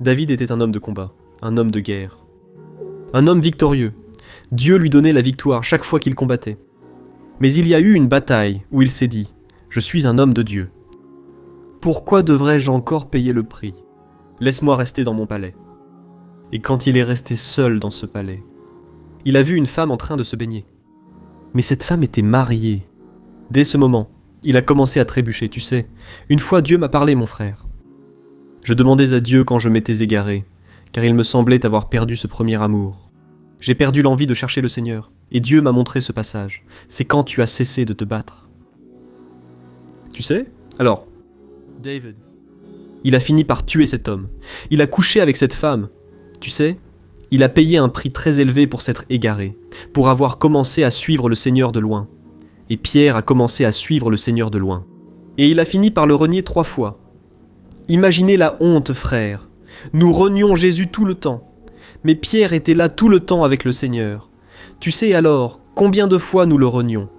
David était un homme de combat, un homme de guerre, un homme victorieux. Dieu lui donnait la victoire chaque fois qu'il combattait. Mais il y a eu une bataille où il s'est dit « Je suis un homme de Dieu. Pourquoi devrais-je encore payer le prix? Laisse-moi rester dans mon palais. » Et quand il est resté seul dans ce palais, il a vu une femme en train de se baigner. Mais cette femme était mariée. Dès ce moment, il a commencé à trébucher, tu sais. Une fois Dieu m'a parlé, mon frère. Je demandais à Dieu quand je m'étais égaré, car il me semblait avoir perdu ce premier amour. J'ai perdu l'envie de chercher le Seigneur, et Dieu m'a montré ce passage. C'est quand tu as cessé de te battre. Tu sais? Alors, David, il a fini par tuer cet homme. Il a couché avec cette femme. Tu sais? Il a payé un prix très élevé pour s'être égaré, pour avoir commencé à suivre le Seigneur de loin. Et Pierre a commencé à suivre le Seigneur de loin. Et il a fini par le renier 3 fois. Imaginez la honte, frère. Nous renions Jésus tout le temps. Mais Pierre était là tout le temps avec le Seigneur. Tu sais alors, combien de fois nous le renions?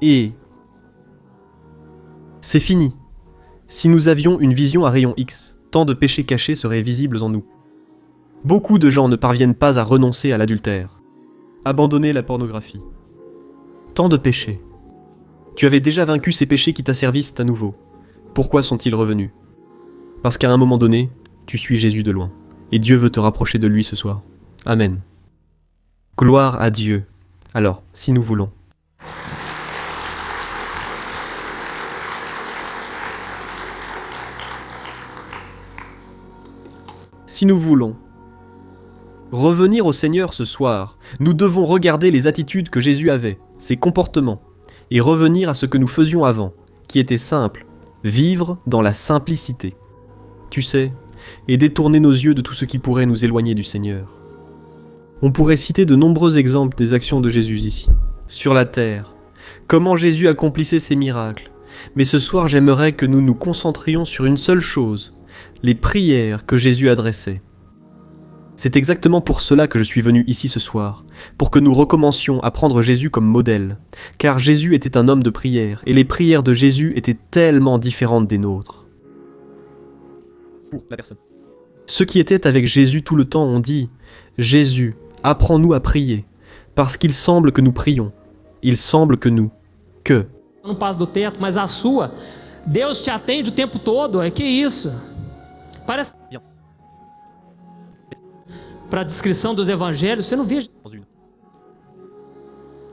Et c'est fini. Si nous avions une vision à rayon X, tant de péchés cachés seraient visibles en nous. Beaucoup de gens ne parviennent pas à renoncer à l'adultère, abandonner la pornographie. Tant de péchés. Tu avais déjà vaincu ces péchés qui t'asservissent à nouveau. Pourquoi sont-ils revenus? Parce qu'à un moment donné, tu suis Jésus de loin. Et Dieu veut te rapprocher de lui ce soir. Amen. Gloire à Dieu. Alors, si nous voulons. Si nous voulons revenir au Seigneur ce soir, nous devons regarder les attitudes que Jésus avait, ses comportements, et revenir à ce que nous faisions avant, qui était simple, vivre dans la simplicité. Tu sais, et détourner nos yeux de tout ce qui pourrait nous éloigner du Seigneur. On pourrait citer de nombreux exemples des actions de Jésus ici, sur la terre, comment Jésus accomplissait ses miracles. Mais ce soir, j'aimerais que nous nous concentrions sur une seule chose, les prières que Jésus adressait. C'est exactement pour cela que je suis venu ici ce soir, pour que nous recommencions à prendre Jésus comme modèle, car Jésus était un homme de prière, et les prières de Jésus étaient tellement différentes des nôtres. Pour la personne. Ceux qui étaient avec Jésus tout le temps ont dit « Jésus, apprends-nous à prier, parce qu'il semble que nous prions. Il semble que nous, que... » Não passa do teto, mas a sua, Deus te atende o tempo todo, que isso? Parece... Para a descrição dos evangelhos, você não vê...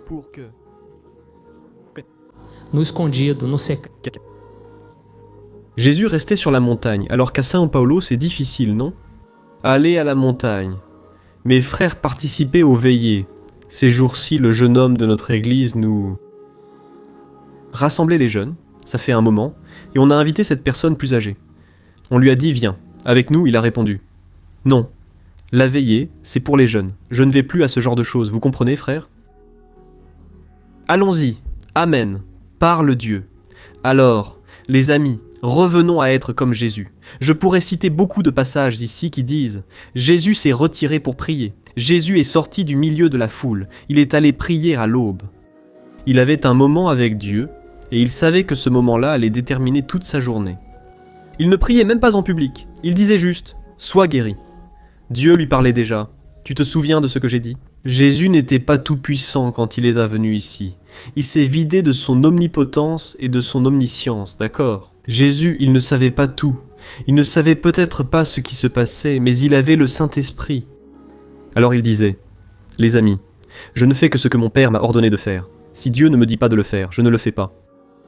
Pour que... No escondido, no secreto. Jésus restait sur la montagne, alors qu'à São Paulo, c'est difficile, non? Aller à la montagne. Mes frères participaient aux veillées. Ces jours-ci, le jeune homme de notre église nous rassembler les jeunes, ça fait un moment, et on a invité cette personne plus âgée. On lui a dit « Viens ». Avec nous, il a répondu « Non, la veillée, c'est pour les jeunes. Je ne vais plus à ce genre de choses, vous comprenez, frère ?» Allons-y, Amen, parle Dieu. Alors, les amis, revenons à être comme Jésus. Je pourrais citer beaucoup de passages ici qui disent « Jésus s'est retiré pour prier. Jésus est sorti du milieu de la foule. Il est allé prier à l'aube. » Il avait un moment avec Dieu, et il savait que ce moment-là allait déterminer toute sa journée. Il ne priait même pas en public, il disait juste « Sois guéri ». Dieu lui parlait déjà. Tu te souviens de ce que j'ai dit ? Jésus n'était pas tout-puissant quand il est venu ici. Il s'est vidé de son omnipotence et de son omniscience, d'accord ? Jésus, il ne savait pas tout. Il ne savait peut-être pas ce qui se passait, mais il avait le Saint-Esprit. Alors il disait « Les amis, je ne fais que ce que mon Père m'a ordonné de faire. Si Dieu ne me dit pas de le faire, je ne le fais pas. »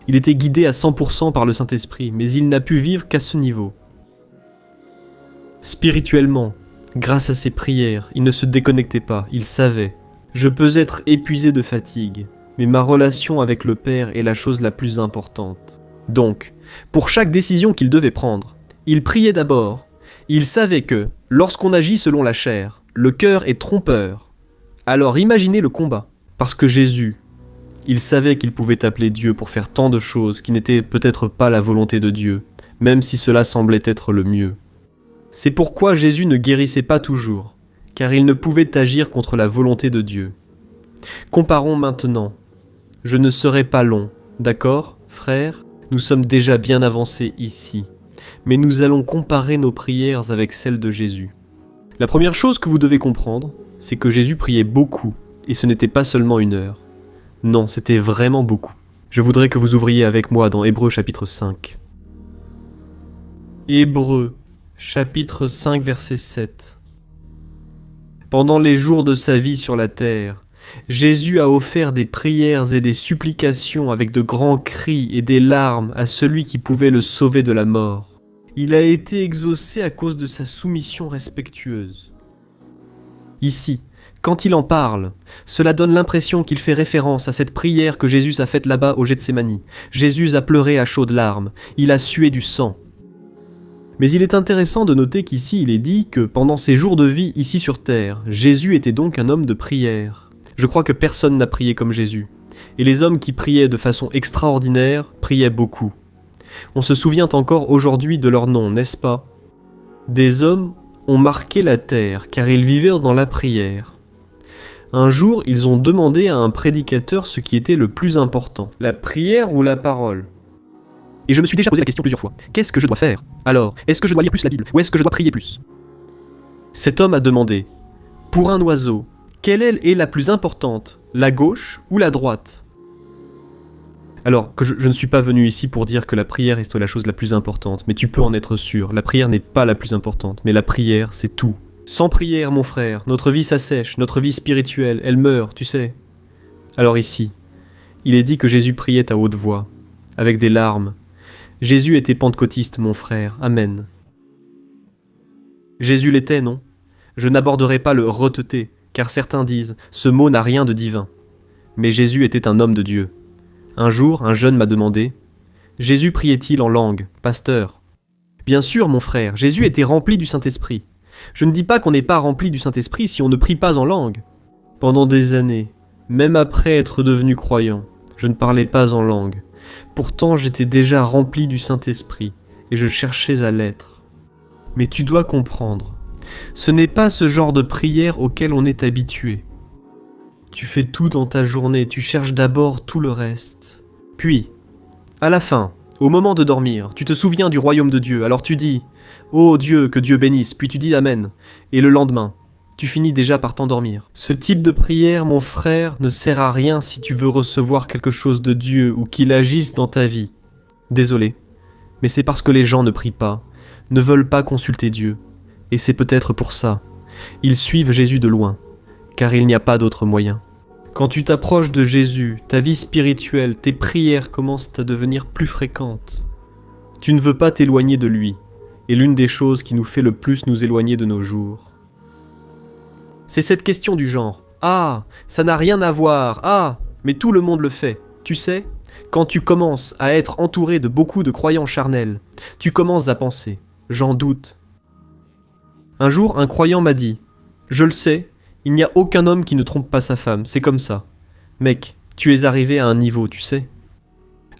Il était guidé à 100% par le Saint-Esprit, mais il n'a pu vivre qu'à ce niveau. Spirituellement, grâce à ses prières, il ne se déconnectait pas, il savait. Je peux être épuisé de fatigue, mais ma relation avec le Père est la chose la plus importante. Donc, pour chaque décision qu'il devait prendre, il priait d'abord. Il savait que, lorsqu'on agit selon la chair, le cœur est trompeur. Alors imaginez le combat, parce que Jésus, il savait qu'il pouvait appeler Dieu pour faire tant de choses qui n'étaient peut-être pas la volonté de Dieu, même si cela semblait être le mieux. C'est pourquoi Jésus ne guérissait pas toujours, car il ne pouvait agir contre la volonté de Dieu. Comparons maintenant. Je ne serai pas long, d'accord, frères ? Nous sommes déjà bien avancés ici, mais nous allons comparer nos prières avec celles de Jésus. La première chose que vous devez comprendre, c'est que Jésus priait beaucoup, et ce n'était pas seulement 1 heure. Non, c'était vraiment beaucoup. Je voudrais que vous ouvriez avec moi dans Hébreux chapitre 5. Hébreux chapitre 5 verset 7. Pendant les jours de sa vie sur la terre, Jésus a offert des prières et des supplications avec de grands cris et des larmes à celui qui pouvait le sauver de la mort. Il a été exaucé à cause de sa soumission respectueuse. Ici, quand il en parle, cela donne l'impression qu'il fait référence à cette prière que Jésus a faite là-bas au Gethsémani. Jésus a pleuré à chaudes larmes, il a sué du sang. Mais il est intéressant de noter qu'ici il est dit que pendant ses jours de vie ici sur terre, Jésus était donc un homme de prière. Je crois que personne n'a prié comme Jésus. Et les hommes qui priaient de façon extraordinaire priaient beaucoup. On se souvient encore aujourd'hui de leur nom, n'est-ce pas ? Des hommes ont marqué la terre car ils vivaient dans la prière. Un jour, ils ont demandé à un prédicateur ce qui était le plus important, la prière ou la parole. Et je me suis déjà posé la question plusieurs fois. Qu'est-ce que je dois faire ? Alors, est-ce que je dois lire plus la Bible ? Ou est-ce que je dois prier plus ? Cet homme a demandé, pour un oiseau, quelle aile est la plus importante, la gauche ou la droite ? Alors, que je ne suis pas venu ici pour dire que la prière est la chose la plus importante, mais tu peux en être sûr, la prière n'est pas la plus importante, mais la prière, c'est tout. Sans prière, mon frère, notre vie s'assèche, notre vie spirituelle, elle meurt, tu sais. Alors ici, il est dit que Jésus priait à haute voix, avec des larmes. Jésus était pentecôtiste, mon frère, amen. Jésus l'était, non ? Je n'aborderai pas le reteté, car certains disent, ce mot n'a rien de divin. Mais Jésus était un homme de Dieu. Un jour, un jeune m'a demandé, Jésus priait-il en langue, pasteur ? Bien sûr, mon frère, Jésus était rempli du Saint-Esprit. Je ne dis pas qu'on n'est pas rempli du Saint-Esprit si on ne prie pas en langue. Pendant des années, même après être devenu croyant, je ne parlais pas en langue. Pourtant, j'étais déjà rempli du Saint-Esprit et je cherchais à l'être. Mais tu dois comprendre, ce n'est pas ce genre de prière auquel on est habitué. Tu fais tout dans ta journée, tu cherches d'abord tout le reste. Puis, à la fin, au moment de dormir, tu te souviens du royaume de Dieu, alors tu dis « Oh Dieu, que Dieu bénisse », puis tu dis « Amen », et le lendemain, tu finis déjà par t'endormir. Ce type de prière, mon frère, ne sert à rien si tu veux recevoir quelque chose de Dieu ou qu'il agisse dans ta vie. Désolé, mais c'est parce que les gens ne prient pas, ne veulent pas consulter Dieu, et c'est peut-être pour ça. Ils suivent Jésus de loin, car il n'y a pas d'autre moyen. Quand tu t'approches de Jésus, ta vie spirituelle, tes prières commencent à devenir plus fréquentes. Tu ne veux pas t'éloigner de lui, et l'une des choses qui nous fait le plus nous éloigner de nos jours. C'est cette question du genre « Ah, ça n'a rien à voir, ah, mais tout le monde le fait. Tu sais, quand tu commences à être entouré de beaucoup de croyants charnels, tu commences à penser « j'en doute ». Un jour, un croyant m'a dit « je le sais, il n'y a aucun homme qui ne trompe pas sa femme, c'est comme ça. Mec, tu es arrivé à un niveau, tu sais. »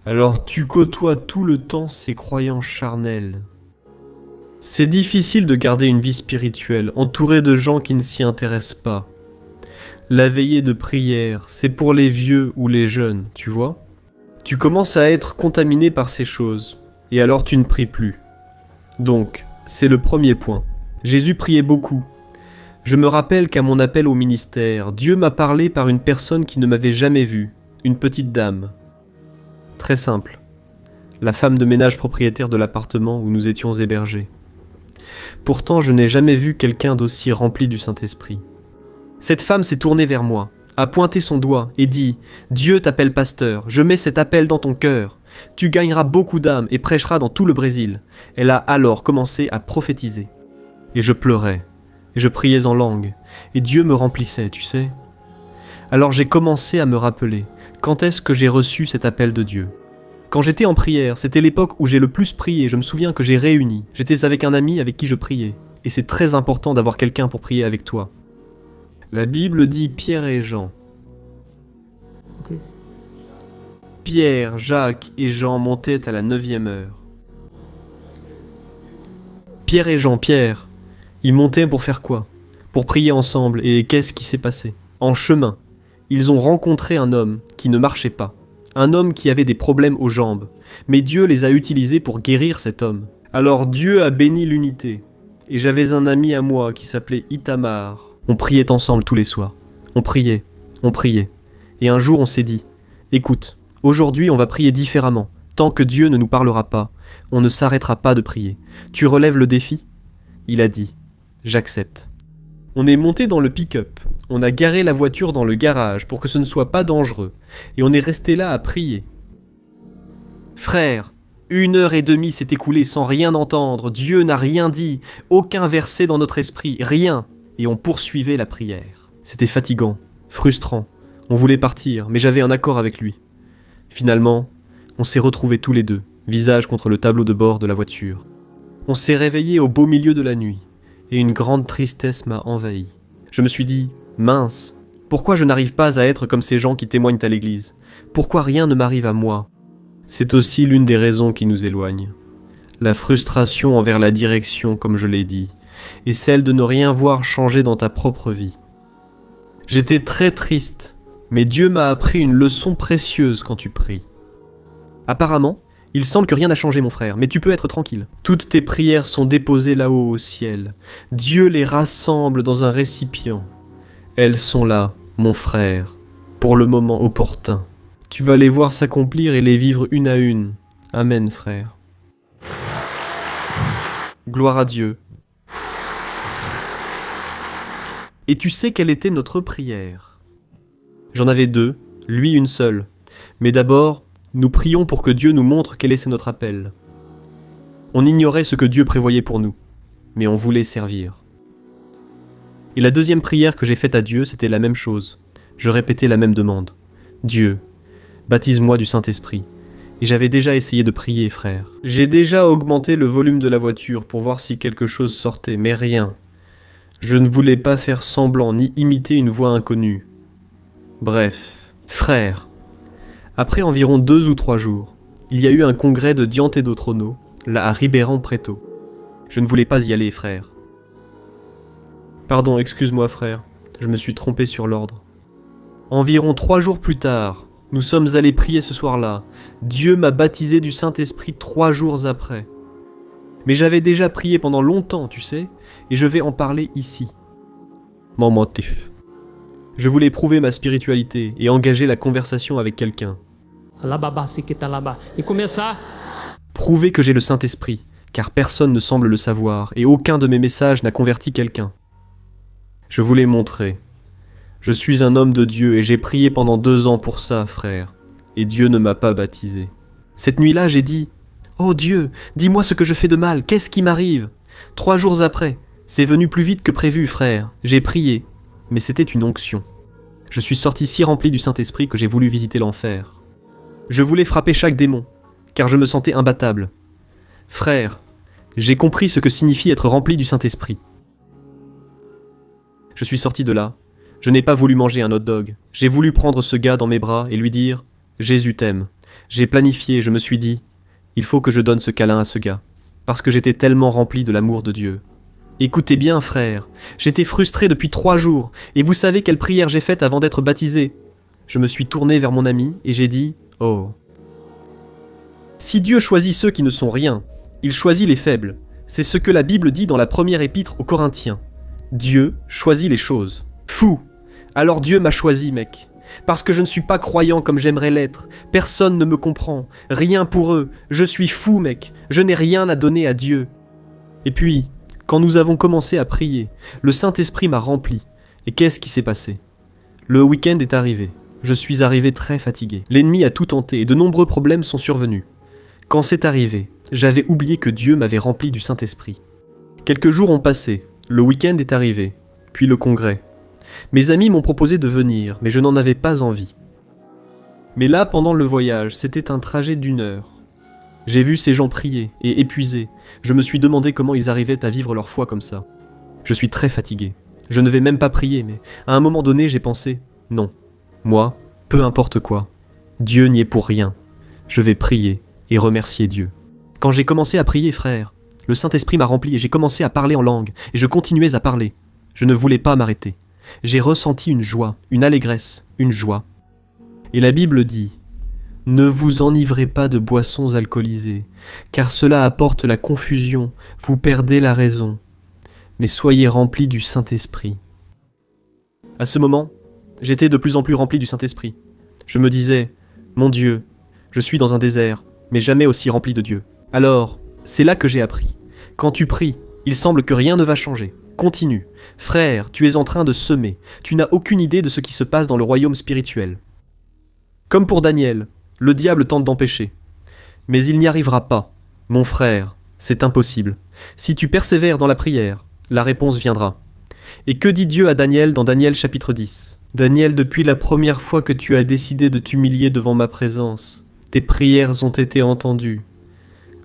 Alors tu côtoies tout le temps ces croyants charnels. C'est difficile de garder une vie spirituelle, entouré de gens qui ne s'y intéressent pas. La veillée de prière, c'est pour les vieux ou les jeunes, tu vois. Tu commences à être contaminé par ces choses, et alors tu ne pries plus. Donc, c'est le premier point. Jésus priait beaucoup. Je me rappelle qu'à mon appel au ministère, Dieu m'a parlé par une personne qui ne m'avait jamais vu, une petite dame. Très simple. La femme de ménage propriétaire de l'appartement où nous étions hébergés. Pourtant, je n'ai jamais vu quelqu'un d'aussi rempli du Saint-Esprit. Cette femme s'est tournée vers moi, a pointé son doigt et dit « Dieu t'appelle pasteur, je mets cet appel dans ton cœur. Tu gagneras beaucoup d'âmes et prêcheras dans tout le Brésil. » Elle a alors commencé à prophétiser. Et je pleurais, et je priais en langue, et Dieu me remplissait, tu sais. Alors j'ai commencé à me rappeler, quand est-ce que j'ai reçu cet appel de Dieu ? Quand j'étais en prière, c'était l'époque où j'ai le plus prié, je me souviens que j'ai réuni. J'étais avec un ami avec qui je priais, et c'est très important d'avoir quelqu'un pour prier avec toi. La Bible dit Pierre et Jean. Ok. Pierre, Jacques et Jean montaient à la 9e heure. Pierre et Jean, ils montaient pour faire quoi ? Pour prier ensemble, et qu'est-ce qui s'est passé ? En chemin, ils ont rencontré un homme qui ne marchait pas. Un homme qui avait des problèmes aux jambes, mais Dieu les a utilisés pour guérir cet homme. Alors Dieu a béni l'unité. Et j'avais un ami à moi qui s'appelait Itamar. On priait ensemble tous les soirs. On priait. Et un jour on s'est dit, écoute, aujourd'hui on va prier différemment. Tant que Dieu ne nous parlera pas, on ne s'arrêtera pas de prier. Tu relèves le défi ? Il a dit, j'accepte. On est monté dans le pick-up, on a garé la voiture dans le garage pour que ce ne soit pas dangereux, et on est resté là à prier. Frère, 1h30 s'est écoulée sans rien entendre, Dieu n'a rien dit, aucun verset dans notre esprit, rien, et on poursuivait la prière. C'était fatigant, frustrant, on voulait partir, mais j'avais un accord avec lui. Finalement, on s'est retrouvés tous les deux, visage contre le tableau de bord de la voiture. On s'est réveillés au beau milieu de la nuit. Et une grande tristesse m'a envahi. Je me suis dit, mince, pourquoi je n'arrive pas à être comme ces gens qui témoignent à l'église ? Pourquoi rien ne m'arrive à moi ? C'est aussi l'une des raisons qui nous éloignent. La frustration envers la direction, comme je l'ai dit, et celle de ne rien voir changer dans ta propre vie. J'étais très triste, mais Dieu m'a appris une leçon précieuse quand tu pries. Apparemment, il semble que rien n'a changé, mon frère, mais tu peux être tranquille. Toutes tes prières sont déposées là-haut au ciel. Dieu les rassemble dans un récipient. Elles sont là, mon frère, pour le moment opportun. Tu vas les voir s'accomplir et les vivre une à une. Amen, frère. Gloire à Dieu. Et tu sais quelle était notre prière ? J'en avais 2, lui une seule. Mais d'abord, nous prions pour que Dieu nous montre quel est notre appel. On ignorait ce que Dieu prévoyait pour nous, mais on voulait servir. Et la deuxième prière que j'ai faite à Dieu, c'était la même chose. Je répétais la même demande. Dieu, baptise-moi du Saint-Esprit. Et j'avais déjà essayé de prier, frère. J'ai déjà augmenté le volume de la voiture pour voir si quelque chose sortait, mais rien. Je ne voulais pas faire semblant ni imiter une voix inconnue. Bref, frère. Après environ 2 ou 3 jours, il y a eu un congrès de Diante do Trono, là à Ribeirão Preto. Je ne voulais pas y aller, frère. Pardon, excuse-moi, frère, je me suis trompé sur l'ordre. Environ 3 jours plus tard, nous sommes allés prier ce soir-là. Dieu m'a baptisé du Saint-Esprit 3 jours après. Mais j'avais déjà prié pendant longtemps, tu sais, et je vais en parler ici. Mon motif. Je voulais prouver ma spiritualité et engager la conversation avec quelqu'un. E começar. Prouver que j'ai le Saint-Esprit, car personne ne semble le savoir et aucun de mes messages n'a converti quelqu'un. Je voulais montrer. Je suis un homme de Dieu et j'ai prié pendant 2 ans pour ça, frère. Et Dieu ne m'a pas baptisé. Cette nuit-là, j'ai dit « Oh Dieu, dis-moi ce que je fais de mal, qu'est-ce qui m'arrive ?» 3 jours après, c'est venu plus vite que prévu, frère. J'ai prié, mais c'était une onction. Je suis sorti si rempli du Saint-Esprit que j'ai voulu visiter l'enfer. Je voulais frapper chaque démon, car je me sentais imbattable. Frère, j'ai compris ce que signifie être rempli du Saint-Esprit. Je suis sorti de là. Je n'ai pas voulu manger un hot dog. J'ai voulu prendre ce gars dans mes bras et lui dire « Jésus t'aime ». J'ai planifié, je me suis dit « Il faut que je donne ce câlin à ce gars ». Parce que j'étais tellement rempli de l'amour de Dieu. Écoutez bien, frère, j'étais frustré depuis 3 jours, et vous savez quelle prière j'ai faite avant d'être baptisé? Je me suis tourné vers mon ami et j'ai dit « Oh ». Si Dieu choisit ceux qui ne sont rien, il choisit les faibles. C'est ce que la Bible dit dans la première épître aux Corinthiens. Dieu choisit les choses. Fou! Alors Dieu m'a choisi, mec. Parce que je ne suis pas croyant comme j'aimerais l'être. Personne ne me comprend. Rien pour eux. Je suis fou, mec. Je n'ai rien à donner à Dieu. Et puis, quand nous avons commencé à prier, le Saint-Esprit m'a rempli. Et qu'est-ce qui s'est passé? Le week-end est arrivé. Je suis arrivé très fatigué. L'ennemi a tout tenté et de nombreux problèmes sont survenus. Quand c'est arrivé, j'avais oublié que Dieu m'avait rempli du Saint-Esprit. Quelques jours ont passé. Le week-end est arrivé. Puis le congrès. Mes amis m'ont proposé de venir, mais je n'en avais pas envie. Mais là, pendant le voyage, c'était un trajet d'1 heure. J'ai vu ces gens prier et épuisés. Je me suis demandé comment ils arrivaient à vivre leur foi comme ça. Je suis très fatigué. Je ne vais même pas prier, mais à un moment donné, j'ai pensé « Non, moi, peu importe quoi, Dieu n'y est pour rien. Je vais prier et remercier Dieu. » Quand j'ai commencé à prier, frère, le Saint-Esprit m'a rempli et j'ai commencé à parler en langue, et je continuais à parler. Je ne voulais pas m'arrêter. J'ai ressenti une joie, une allégresse, une joie. Et la Bible dit « Ne vous enivrez pas de boissons alcoolisées, car cela apporte la confusion, vous perdez la raison. Mais soyez remplis du Saint-Esprit. » À ce moment, j'étais de plus en plus rempli du Saint-Esprit. Je me disais « Mon Dieu, je suis dans un désert, mais jamais aussi rempli de Dieu. » Alors, c'est là que j'ai appris. Quand tu pries, il semble que rien ne va changer. Continue. Frère, tu es en train de semer. Tu n'as aucune idée de ce qui se passe dans le royaume spirituel. Comme pour Daniel, le diable tente d'empêcher. Mais il n'y arrivera pas. Mon frère, c'est impossible. Si tu persévères dans la prière, la réponse viendra. Et que dit Dieu à Daniel dans Daniel chapitre 10 ? Daniel, depuis la première fois que tu as décidé de t'humilier devant ma présence, tes prières ont été entendues.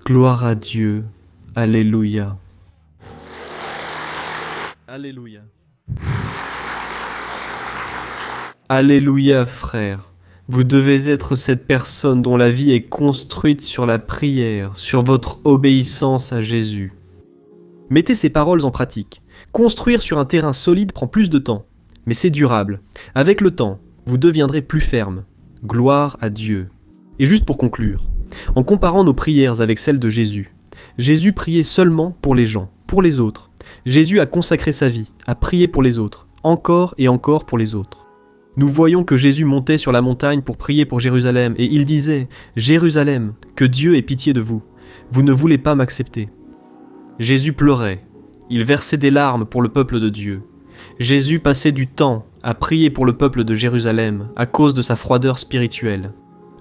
Gloire à Dieu. Alléluia. Alléluia. Alléluia, frère. Vous devez être cette personne dont la vie est construite sur la prière, sur votre obéissance à Jésus. Mettez ces paroles en pratique. Construire sur un terrain solide prend plus de temps, mais c'est durable. Avec le temps, vous deviendrez plus ferme. Gloire à Dieu. Et juste pour conclure, en comparant nos prières avec celles de Jésus, Jésus priait seulement pour les gens, pour les autres. Jésus a consacré sa vie à prier pour les autres, encore et encore pour les autres. Nous voyons que Jésus montait sur la montagne pour prier pour Jérusalem, et il disait « Jérusalem, que Dieu ait pitié de vous. Vous ne voulez pas m'accepter. » Jésus pleurait. Il versait des larmes pour le peuple de Dieu. Jésus passait du temps à prier pour le peuple de Jérusalem à cause de sa froideur spirituelle.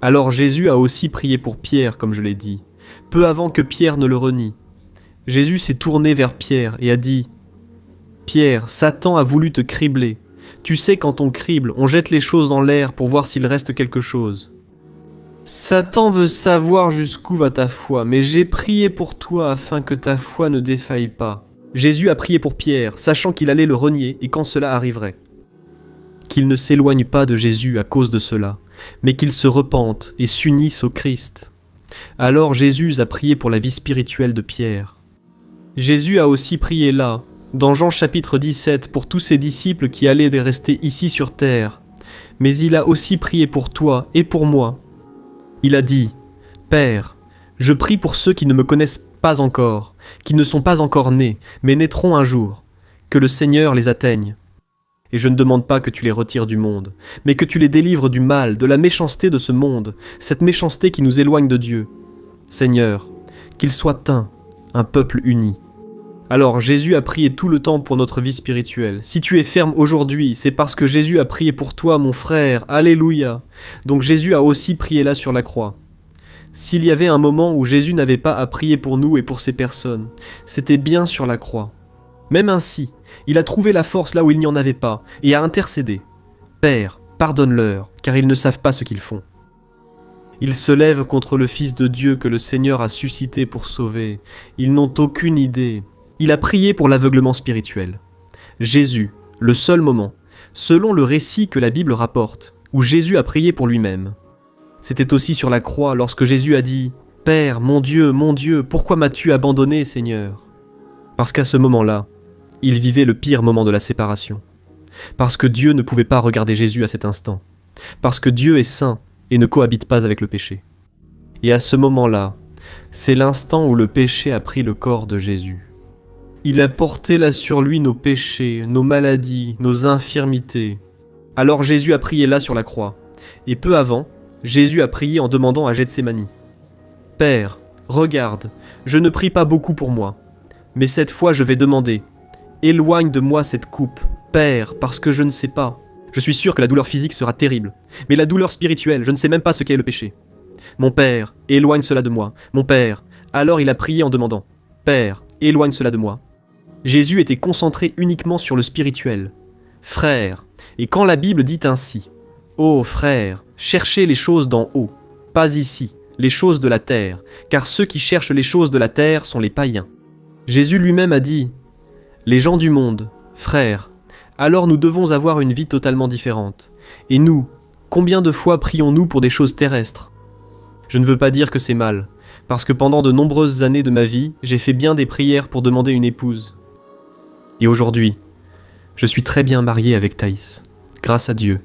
Alors Jésus a aussi prié pour Pierre, comme je l'ai dit, peu avant que Pierre ne le renie. Jésus s'est tourné vers Pierre et a dit « Pierre, Satan a voulu te cribler. Tu sais, quand on crible, on jette les choses dans l'air pour voir s'il reste quelque chose. Satan veut savoir jusqu'où va ta foi, mais j'ai prié pour toi afin que ta foi ne défaille pas. » Jésus a prié pour Pierre, sachant qu'il allait le renier et quand cela arriverait. Qu'il ne s'éloigne pas de Jésus à cause de cela, mais qu'il se repente et s'unisse au Christ. Alors Jésus a prié pour la vie spirituelle de Pierre. Jésus a aussi prié là, dans Jean chapitre 17, pour tous ses disciples qui allaient rester ici sur terre. Mais il a aussi prié pour toi et pour moi. Il a dit « Père, je prie pour ceux qui ne me connaissent pas encore, qui ne sont pas encore nés, mais naîtront un jour, que le Seigneur les atteigne. Et je ne demande pas que tu les retires du monde, mais que tu les délivres du mal, de la méchanceté de ce monde, cette méchanceté qui nous éloigne de Dieu. Seigneur, qu'ils soient un peuple uni. » Alors Jésus a prié tout le temps pour notre vie spirituelle. Si tu es ferme aujourd'hui, c'est parce que Jésus a prié pour toi, mon frère. Alléluia. Donc Jésus a aussi prié là sur la croix. S'il y avait un moment où Jésus n'avait pas à prier pour nous et pour ces personnes, c'était bien sur la croix. Même ainsi, il a trouvé la force là où il n'y en avait pas, et a intercédé. Père, pardonne-leur, car ils ne savent pas ce qu'ils font. Ils se lèvent contre le Fils de Dieu que le Seigneur a suscité pour sauver. Ils n'ont aucune idée. Il a prié pour l'aveuglement spirituel. Jésus, le seul moment, selon le récit que la Bible rapporte, où Jésus a prié pour lui-même. C'était aussi sur la croix lorsque Jésus a dit « Père, mon Dieu, pourquoi m'as-tu abandonné, Seigneur ?» Parce qu'à ce moment-là, il vivait le pire moment de la séparation. Parce que Dieu ne pouvait pas regarder Jésus à cet instant. Parce que Dieu est saint et ne cohabite pas avec le péché. Et à ce moment-là, c'est l'instant où le péché a pris le corps de Jésus. Il a porté là sur lui nos péchés, nos maladies, nos infirmités. Alors Jésus a prié là sur la croix. Et peu avant, Jésus a prié en demandant à Gethsémani « Père, regarde, je ne prie pas beaucoup pour moi, mais cette fois je vais demander « Éloigne de moi cette coupe, Père, parce que je ne sais pas. Je suis sûr que la douleur physique sera terrible, mais la douleur spirituelle, je ne sais même pas ce qu'est le péché. Mon Père, éloigne cela de moi. Mon Père. » Alors il a prié en demandant « Père, éloigne cela de moi. » Jésus était concentré uniquement sur le spirituel. Frère, et quand la Bible dit ainsi « Ô frère, cherchez les choses d'en haut, pas ici, les choses de la terre, car ceux qui cherchent les choses de la terre sont les païens. » Jésus lui-même a dit « Les gens du monde, frères, alors nous devons avoir une vie totalement différente. Et nous, combien de fois prions-nous pour des choses terrestres ? Je ne veux pas dire que c'est mal, parce que pendant de nombreuses années de ma vie, j'ai fait bien des prières pour demander une épouse. Et aujourd'hui, je suis très bien marié avec Thaïs, grâce à Dieu.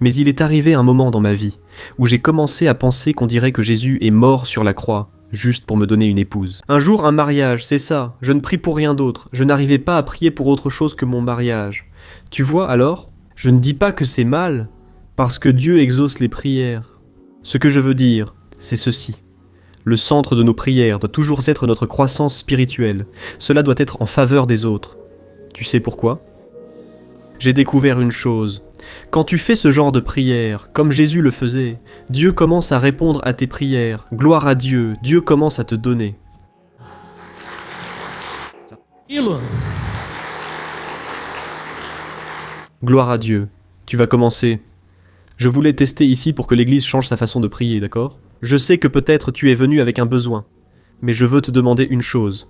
Mais il est arrivé un moment dans ma vie où j'ai commencé à penser qu'on dirait que Jésus est mort sur la croix, juste pour me donner une épouse. Un jour, un mariage, c'est ça, je ne prie pour rien d'autre, je n'arrivais pas à prier pour autre chose que mon mariage. Tu vois alors, je ne dis pas que c'est mal, parce que Dieu exauce les prières. Ce que je veux dire, c'est ceci. Le centre de nos prières doit toujours être notre croissance spirituelle. Cela doit être en faveur des autres. Tu sais pourquoi ? J'ai découvert une chose. Quand tu fais ce genre de prière, comme Jésus le faisait, Dieu commence à répondre à tes prières. Gloire à Dieu, Dieu commence à te donner. Gloire à Dieu, tu vas commencer. Je voulais tester ici pour que l'Église change sa façon de prier, d'accord ? Je sais que peut-être tu es venu avec un besoin, mais je veux te demander une chose.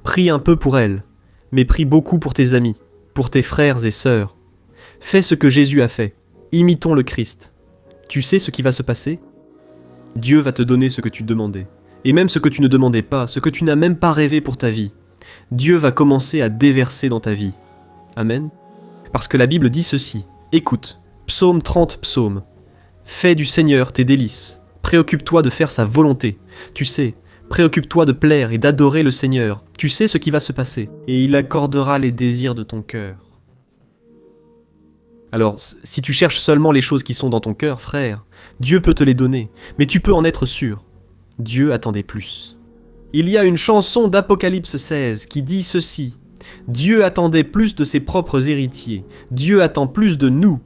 Prie un peu pour elle, mais prie beaucoup pour tes amis, pour tes frères et sœurs. Fais ce que Jésus a fait. Imitons le Christ. Tu sais ce qui va se passer ? Dieu va te donner ce que tu demandais. Et même ce que tu ne demandais pas, ce que tu n'as même pas rêvé pour ta vie. Dieu va commencer à déverser dans ta vie. Amen. Parce que la Bible dit ceci. Écoute, Psaume 30, Psaume. Fais du Seigneur tes délices. Préoccupe-toi de faire sa volonté. Tu sais, préoccupe-toi de plaire et d'adorer le Seigneur. Tu sais ce qui va se passer. Et il accordera les désirs de ton cœur. Alors, si tu cherches seulement les choses qui sont dans ton cœur, frère, Dieu peut te les donner, mais tu peux en être sûr. Dieu attendait plus. Il y a une chanson d'Apocalypse 16 qui dit ceci. Dieu attendait plus de ses propres héritiers. Dieu attend plus de nous.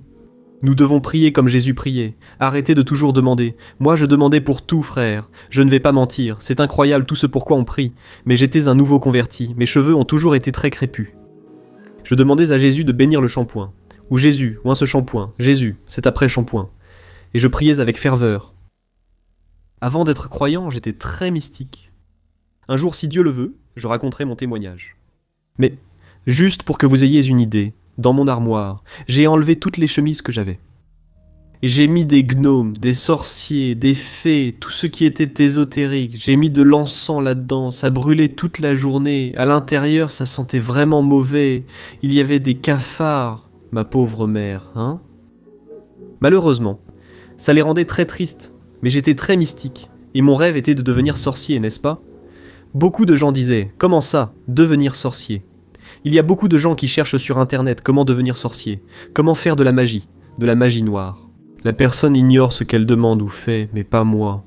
Nous devons prier comme Jésus priait. Arrêtez de toujours demander. Moi, je demandais pour tout, frère. Je ne vais pas mentir. C'est incroyable tout ce pourquoi on prie. Mais j'étais un nouveau converti. Mes cheveux ont toujours été très crépus. Je demandais à Jésus de bénir le shampoing. Ou Jésus, ou ce shampoing. Jésus, c'est après shampoing. Et je priais avec ferveur. Avant d'être croyant, j'étais très mystique. Un jour, si Dieu le veut, je raconterai mon témoignage. Mais, juste pour que vous ayez une idée, dans mon armoire, j'ai enlevé toutes les chemises que j'avais. Et j'ai mis des gnomes, des sorciers, des fées, tout ce qui était ésotérique. J'ai mis de l'encens là-dedans, ça brûlait toute la journée. À l'intérieur, ça sentait vraiment mauvais. Il y avait des cafards. Ma pauvre mère, hein ? Malheureusement, ça les rendait très tristes, mais j'étais très mystique, et mon rêve était de devenir sorcier, n'est-ce pas ? Beaucoup de gens disaient « Comment ça, devenir sorcier ?» Il y a beaucoup de gens qui cherchent sur internet comment devenir sorcier, comment faire de la magie noire. La personne ignore ce qu'elle demande ou fait, mais pas moi.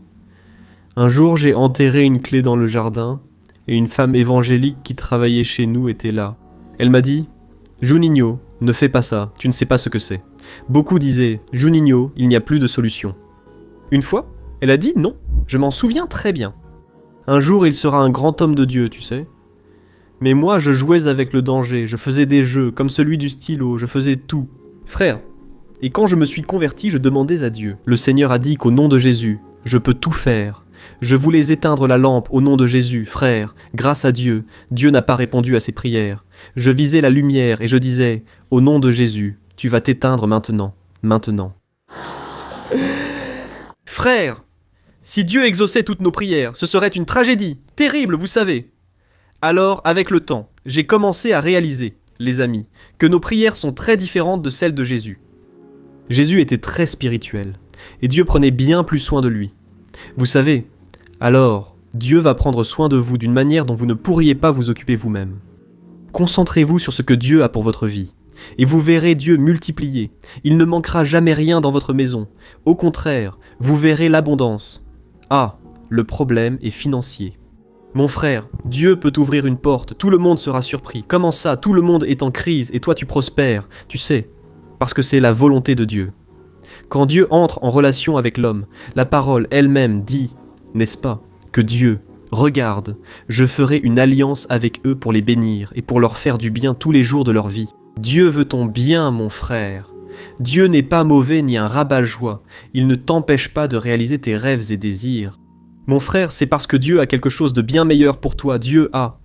Un jour, j'ai enterré une clé dans le jardin, et une femme évangélique qui travaillait chez nous était là. Elle m'a dit « Juninho, ne fais pas ça, tu ne sais pas ce que c'est. » Beaucoup disaient « Juninho, il n'y a plus de solution. » Une fois, elle a dit « Non, je m'en souviens très bien. Un jour, il sera un grand homme de Dieu, tu sais. » Mais moi, je jouais avec le danger, je faisais des jeux, comme celui du stylo, je faisais tout. Frère, et quand je me suis converti, je demandais à Dieu. Le Seigneur a dit qu'au nom de Jésus, Je peux tout faire. Je voulais éteindre la lampe au nom de Jésus, frère. Grâce à Dieu, Dieu n'a pas répondu à ses prières. Je visais la lumière et je disais, au nom de Jésus, tu vas t'éteindre maintenant, maintenant. Frère, si Dieu exauçait toutes nos prières, ce serait une tragédie, terrible, vous savez. Alors, avec le temps, j'ai commencé à réaliser, les amis, que nos prières sont très différentes de celles de Jésus. Jésus était très spirituel, et Dieu prenait bien plus soin de lui. Vous savez, alors, Dieu va prendre soin de vous d'une manière dont vous ne pourriez pas vous occuper vous-même. Concentrez-vous sur ce que Dieu a pour votre vie, et vous verrez Dieu multiplier. Il ne manquera jamais rien dans votre maison. Au contraire, vous verrez l'abondance. Ah, le problème est financier. Mon frère, Dieu peut ouvrir une porte, tout le monde sera surpris. Comment ça, tout le monde est en crise et toi tu prospères? Tu sais, parce que c'est la volonté de Dieu. Quand Dieu entre en relation avec l'homme, la parole elle-même dit, n'est-ce pas, que Dieu, regarde, je ferai une alliance avec eux pour les bénir et pour leur faire du bien tous les jours de leur vie. Dieu veut ton bien, mon frère. Dieu n'est pas mauvais ni un rabat-joie. Il ne t'empêche pas de réaliser tes rêves et désirs. Mon frère, c'est parce que Dieu a quelque chose de bien meilleur pour toi. Dieu a.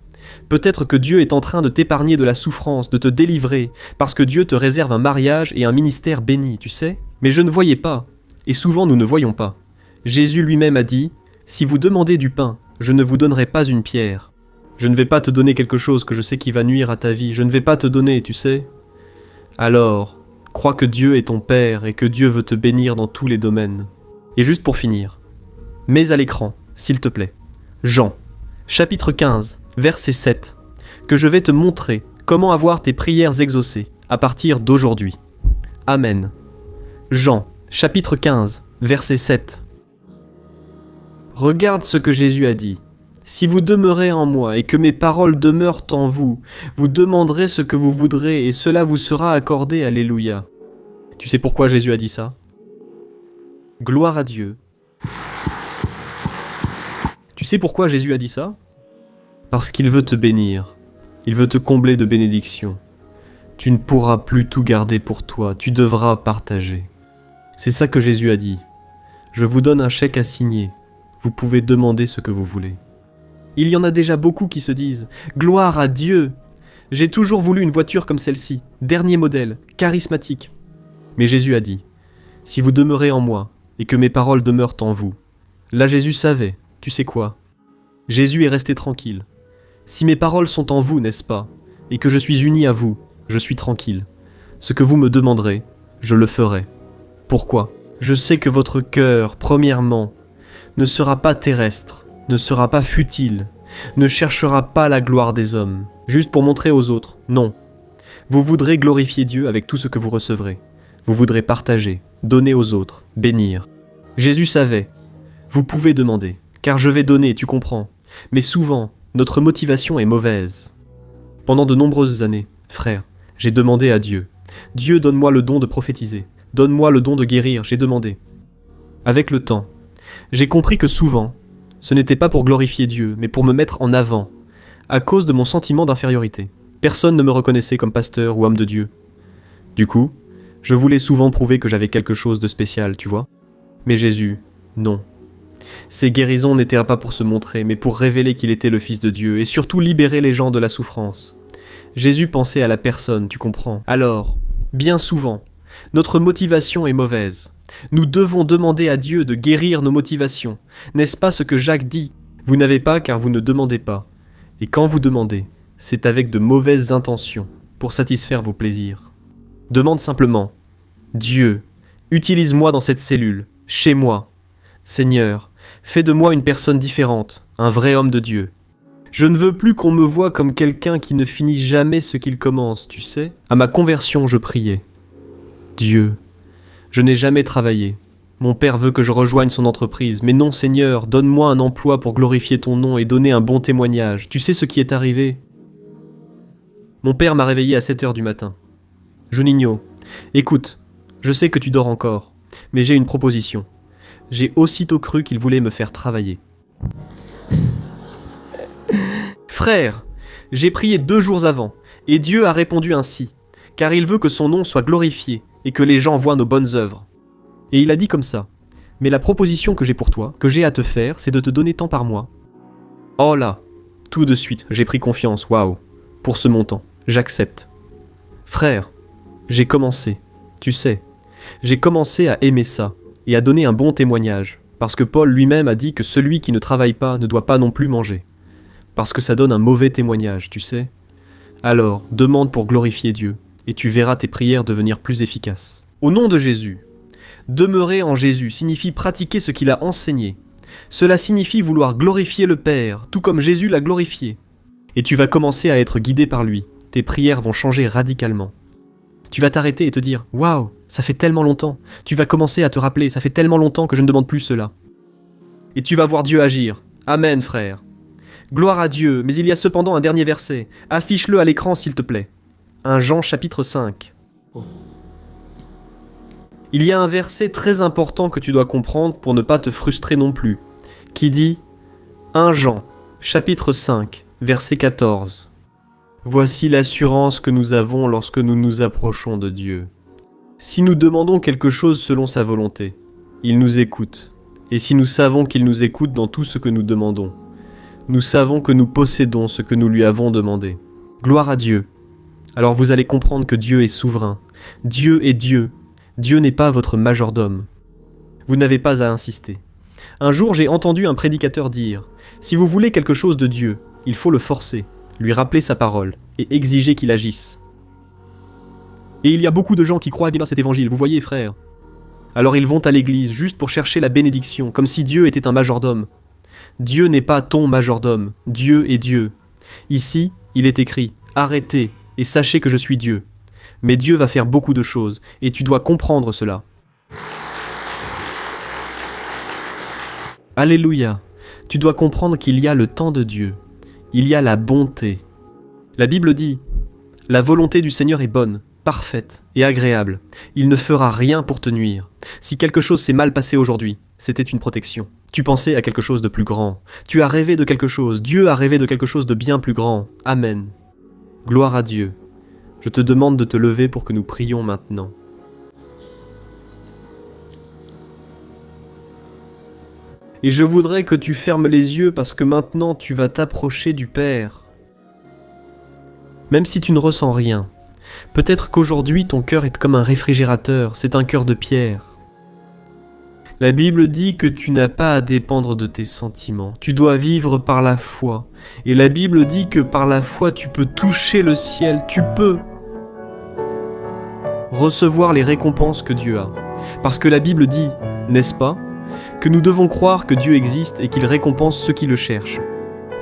Peut-être que Dieu est en train de t'épargner de la souffrance, de te délivrer, parce que Dieu te réserve un mariage et un ministère béni, tu sais. Mais je ne voyais pas. Et souvent nous ne voyons pas. Jésus lui-même a dit, « Si vous demandez du pain, je ne vous donnerai pas une pierre. » Je ne vais pas te donner quelque chose que je sais qui va nuire à ta vie. Je ne vais pas te donner, tu sais. Alors, crois que Dieu est ton Père et que Dieu veut te bénir dans tous les domaines. Et juste pour finir, mets à l'écran, s'il te plaît, Jean, chapitre 15, verset 7, que je vais te montrer comment avoir tes prières exaucées à partir d'aujourd'hui. Amen. Jean, chapitre 15, verset 7. Regarde ce que Jésus a dit. Si vous demeurez en moi et que mes paroles demeurent en vous, vous demanderez ce que vous voudrez et cela vous sera accordé. Alléluia. Tu sais pourquoi Jésus a dit ça? Gloire à Dieu. Tu sais pourquoi Jésus a dit ça? Parce qu'il veut te bénir. Il veut te combler de bénédictions. Tu ne pourras plus tout garder pour toi, tu devras partager. C'est ça que Jésus a dit. Je vous donne un chèque à signer. Vous pouvez demander ce que vous voulez. Il y en a déjà beaucoup qui se disent « Gloire à Dieu ! J'ai toujours voulu une voiture comme celle-ci, dernier modèle, charismatique. » Mais Jésus a dit « Si vous demeurez en moi et que mes paroles demeurent en vous. » Là Jésus savait, tu sais quoi? Jésus est resté tranquille. Si mes paroles sont en vous, n'est-ce pas, et que je suis uni à vous, je suis tranquille. Ce que vous me demanderez, je le ferai. Pourquoi? Je sais que votre cœur, premièrement, ne sera pas terrestre, ne sera pas futile, ne cherchera pas la gloire des hommes, juste pour montrer aux autres, non. Vous voudrez glorifier Dieu avec tout ce que vous recevrez. Vous voudrez partager, donner aux autres, bénir. Jésus savait, vous pouvez demander, car je vais donner, tu comprends. Mais souvent, notre motivation est mauvaise. Pendant de nombreuses années, frère, j'ai demandé à Dieu. Dieu, donne-moi le don de prophétiser. Donne-moi le don de guérir, j'ai demandé. Avec le temps, j'ai compris que souvent, ce n'était pas pour glorifier Dieu, mais pour me mettre en avant, à cause de mon sentiment d'infériorité. Personne ne me reconnaissait comme pasteur ou homme de Dieu. Du coup, je voulais souvent prouver que j'avais quelque chose de spécial, tu vois. Mais Jésus, non. Ces guérisons n'étaient pas pour se montrer, mais pour révéler qu'il était le Fils de Dieu, et surtout libérer les gens de la souffrance. Jésus pensait à la personne, tu comprends. Alors, bien souvent, notre motivation est mauvaise. Nous devons demander à Dieu de guérir nos motivations. N'est-ce pas ce que Jacques dit? Vous n'avez pas car vous ne demandez pas. Et quand vous demandez, c'est avec de mauvaises intentions, pour satisfaire vos plaisirs. Demande simplement, Dieu, utilise-moi dans cette cellule, chez moi. Seigneur, fais de moi une personne différente, un vrai homme de Dieu. Je ne veux plus qu'on me voie comme quelqu'un qui ne finit jamais ce qu'il commence, tu sais. À ma conversion, je priais. Dieu, je n'ai jamais travaillé. Mon père veut que je rejoigne son entreprise, mais non, Seigneur, donne-moi un emploi pour glorifier ton nom et donner un bon témoignage. Tu sais ce qui est arrivé? Mon père m'a réveillé à 7 heures du matin. Juninho, écoute, je sais que tu dors encore, mais j'ai une proposition. J'ai aussitôt cru qu'il voulait me faire travailler. Frère, j'ai prié 2 jours avant, et Dieu a répondu ainsi, car il veut que son nom soit glorifié, et que les gens voient nos bonnes œuvres. Et il a dit comme ça, Mais la proposition que j'ai pour toi, que j'ai à te faire, c'est de te donner tant par mois. Oh là, tout de suite, j'ai pris confiance, waouh, pour ce montant, j'accepte. Frère, j'ai commencé, tu sais, j'ai commencé à aimer ça, et à donner un bon témoignage, parce que Paul lui-même a dit que celui qui ne travaille pas ne doit pas non plus manger. Parce que ça donne un mauvais témoignage, tu sais. Alors, demande pour glorifier Dieu, et tu verras tes prières devenir plus efficaces. Au nom de Jésus, demeurer en Jésus signifie pratiquer ce qu'il a enseigné. Cela signifie vouloir glorifier le Père, tout comme Jésus l'a glorifié. Et tu vas commencer à être guidé par lui. Tes prières vont changer radicalement. Tu vas t'arrêter et te dire « Waouh, ça fait tellement longtemps !» Tu vas commencer à te rappeler « Ça fait tellement longtemps que je ne demande plus cela. » Et tu vas voir Dieu agir. Amen, frère. Gloire à Dieu, mais il y a cependant un dernier verset. Affiche-le à l'écran, s'il te plaît. 1 Jean chapitre 5. Il y a un verset très important que tu dois comprendre pour ne pas te frustrer non plus, qui dit 1 Jean chapitre 5, verset 14. Voici l'assurance que nous avons lorsque nous nous approchons de Dieu. Si nous demandons quelque chose selon sa volonté, il nous écoute. Et si nous savons qu'il nous écoute dans tout ce que nous demandons, nous savons que nous possédons ce que nous lui avons demandé. Gloire à Dieu. Alors vous allez comprendre que Dieu est souverain. Dieu est Dieu. Dieu n'est pas votre majordome. Vous n'avez pas à insister. Un jour, j'ai entendu un prédicateur dire « Si vous voulez quelque chose de Dieu, il faut le forcer, lui rappeler sa parole et exiger qu'il agisse. » Et il y a beaucoup de gens qui croient bien à cet évangile, vous voyez, frère. Alors ils vont à l'église juste pour chercher la bénédiction, comme si Dieu était un majordome. Dieu n'est pas ton majordome, Dieu est Dieu. Ici, il est écrit « Arrêtez et sachez que je suis Dieu ». Mais Dieu va faire beaucoup de choses, et tu dois comprendre cela. Alléluia. Tu dois comprendre qu'il y a le temps de Dieu. Il y a la bonté. La Bible dit « La volonté du Seigneur est bonne, parfaite et agréable. Il ne fera rien pour te nuire. Si quelque chose s'est mal passé aujourd'hui, c'était une protection. Tu pensais à quelque chose de plus grand. Tu as rêvé de quelque chose. Dieu a rêvé de quelque chose de bien plus grand. Amen. Gloire à Dieu. Je te demande de te lever pour que nous prions maintenant. Et je voudrais que tu fermes les yeux parce que maintenant tu vas t'approcher du Père. Même si tu ne ressens rien, peut-être qu'aujourd'hui ton cœur est comme un réfrigérateur, c'est un cœur de pierre. La Bible dit que tu n'as pas à dépendre de tes sentiments, tu dois vivre par la foi. Et la Bible dit que par la foi tu peux toucher le ciel, tu peux recevoir les récompenses que Dieu a. Parce que la Bible dit, n'est-ce pas, que nous devons croire que Dieu existe et qu'il récompense ceux qui le cherchent.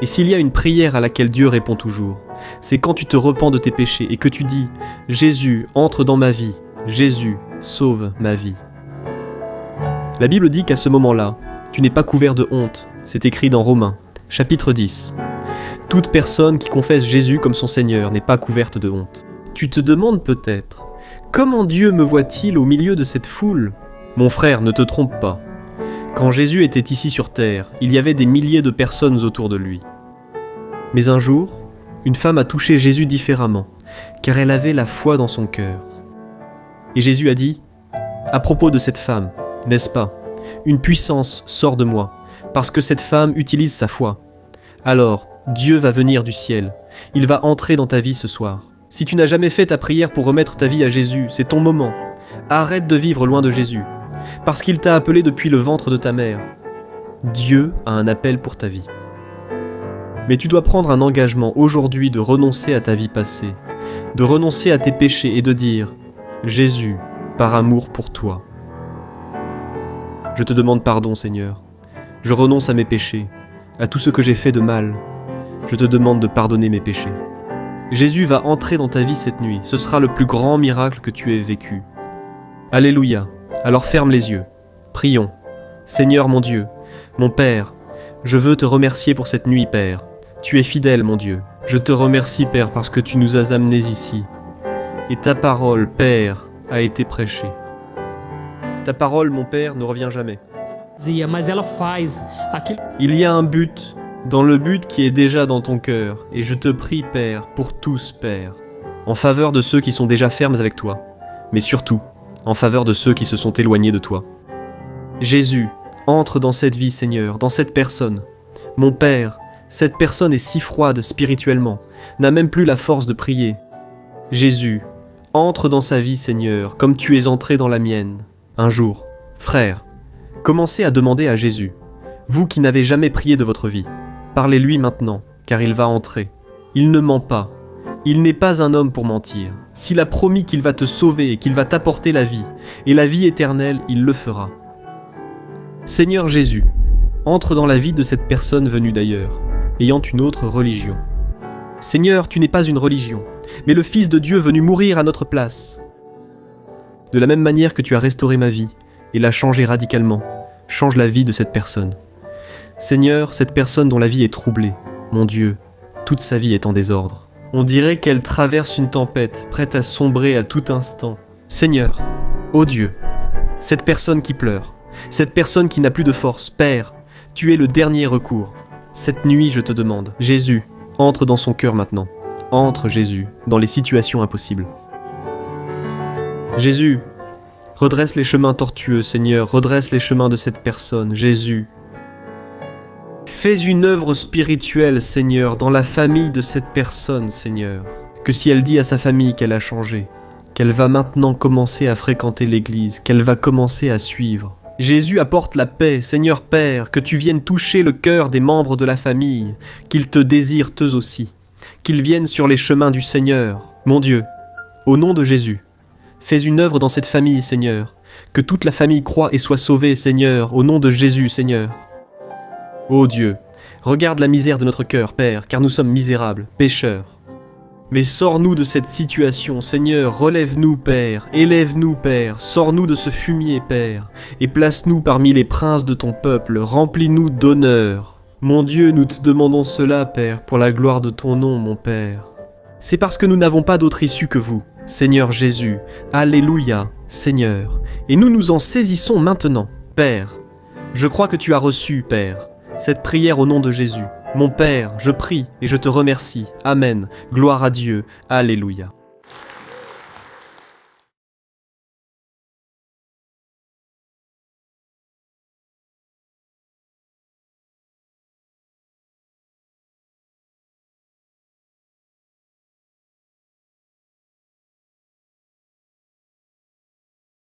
Et s'il y a une prière à laquelle Dieu répond toujours, c'est quand tu te repens de tes péchés et que tu dis « Jésus, entre dans ma vie. Jésus, sauve ma vie. » La Bible dit qu'à ce moment-là, tu n'es pas couvert de honte. C'est écrit dans Romains, chapitre 10. Toute personne qui confesse Jésus comme son Seigneur n'est pas couverte de honte. Tu te demandes peut-être, comment Dieu me voit-il au milieu de cette foule ? Mon frère, ne te trompe pas. Quand Jésus était ici sur terre, il y avait des milliers de personnes autour de lui. Mais un jour, une femme a touché Jésus différemment, car elle avait la foi dans son cœur. Et Jésus a dit, à propos de cette femme, n'est-ce pas, une puissance sort de moi, parce que cette femme utilise sa foi. Alors, Dieu va venir du ciel, il va entrer dans ta vie ce soir. Si tu n'as jamais fait ta prière pour remettre ta vie à Jésus, c'est ton moment. Arrête de vivre loin de Jésus, parce qu'il t'a appelé depuis le ventre de ta mère. Dieu a un appel pour ta vie. Mais tu dois prendre un engagement aujourd'hui de renoncer à ta vie passée, de renoncer à tes péchés et de dire « Jésus, par amour pour toi. Je te demande pardon, Seigneur. Je renonce à mes péchés, à tout ce que j'ai fait de mal. Je te demande de pardonner mes péchés. » Jésus va entrer dans ta vie cette nuit. Ce sera le plus grand miracle que tu aies vécu. Alléluia. Alors ferme les yeux. Prions. Seigneur mon Dieu, mon Père, je veux te remercier pour cette nuit, Père. Tu es fidèle, mon Dieu. Je te remercie, Père, parce que tu nous as amenés ici. Et ta parole, Père, a été prêchée. Ta parole, mon Père, ne revient jamais. Il y a un but, dans le but qui est déjà dans ton cœur, et je te prie, Père, pour tous, Père, en faveur de ceux qui sont déjà fermes avec toi, mais surtout, en faveur de ceux qui se sont éloignés de toi. Jésus, entre dans cette vie, Seigneur, dans cette personne. Mon Père, cette personne est si froide spirituellement, n'a même plus la force de prier. Jésus, entre dans sa vie, Seigneur, comme tu es entré dans la mienne. Un jour, frère, commencez à demander à Jésus, vous qui n'avez jamais prié de votre vie, parlez-lui maintenant, car il va entrer. Il ne ment pas. Il n'est pas un homme pour mentir. S'il a promis qu'il va te sauver et qu'il va t'apporter la vie, et la vie éternelle, il le fera. Seigneur Jésus, entre dans la vie de cette personne venue d'ailleurs, ayant une autre religion. Seigneur, tu n'es pas une religion, mais le Fils de Dieu venu mourir à notre place. De la même manière que tu as restauré ma vie et l'as changée radicalement, change la vie de cette personne. Seigneur, cette personne dont la vie est troublée, mon Dieu, toute sa vie est en désordre. On dirait qu'elle traverse une tempête, prête à sombrer à tout instant. Seigneur, ô Dieu, cette personne qui pleure, cette personne qui n'a plus de force, Père, tu es le dernier recours. Cette nuit, je te demande, Jésus, entre dans son cœur maintenant. Entre, Jésus, dans les situations impossibles. Jésus, redresse les chemins tortueux, Seigneur, redresse les chemins de cette personne, Jésus. Fais une œuvre spirituelle, Seigneur, dans la famille de cette personne, Seigneur. Que si elle dit à sa famille qu'elle a changé, qu'elle va maintenant commencer à fréquenter l'église, qu'elle va commencer à suivre. Jésus apporte la paix, Seigneur Père, que tu viennes toucher le cœur des membres de la famille, qu'ils te désirent eux aussi, qu'ils viennent sur les chemins du Seigneur. Mon Dieu, au nom de Jésus, fais une œuvre dans cette famille, Seigneur, que toute la famille croie et soit sauvée, Seigneur, au nom de Jésus, Seigneur. Ô Dieu, regarde la misère de notre cœur, Père, car nous sommes misérables, pécheurs. Mais sors-nous de cette situation, Seigneur, relève-nous, Père, élève-nous, Père, sors-nous de ce fumier, Père, et place-nous parmi les princes de ton peuple, remplis-nous d'honneur. Mon Dieu, nous te demandons cela, Père, pour la gloire de ton nom, mon Père. C'est parce que nous n'avons pas d'autre issue que vous, Seigneur Jésus, Alléluia, Seigneur, et nous nous en saisissons maintenant, Père. Je crois que tu as reçu, Père, cette prière au nom de Jésus. Mon Père, je prie et je te remercie. Amen. Gloire à Dieu. Alléluia.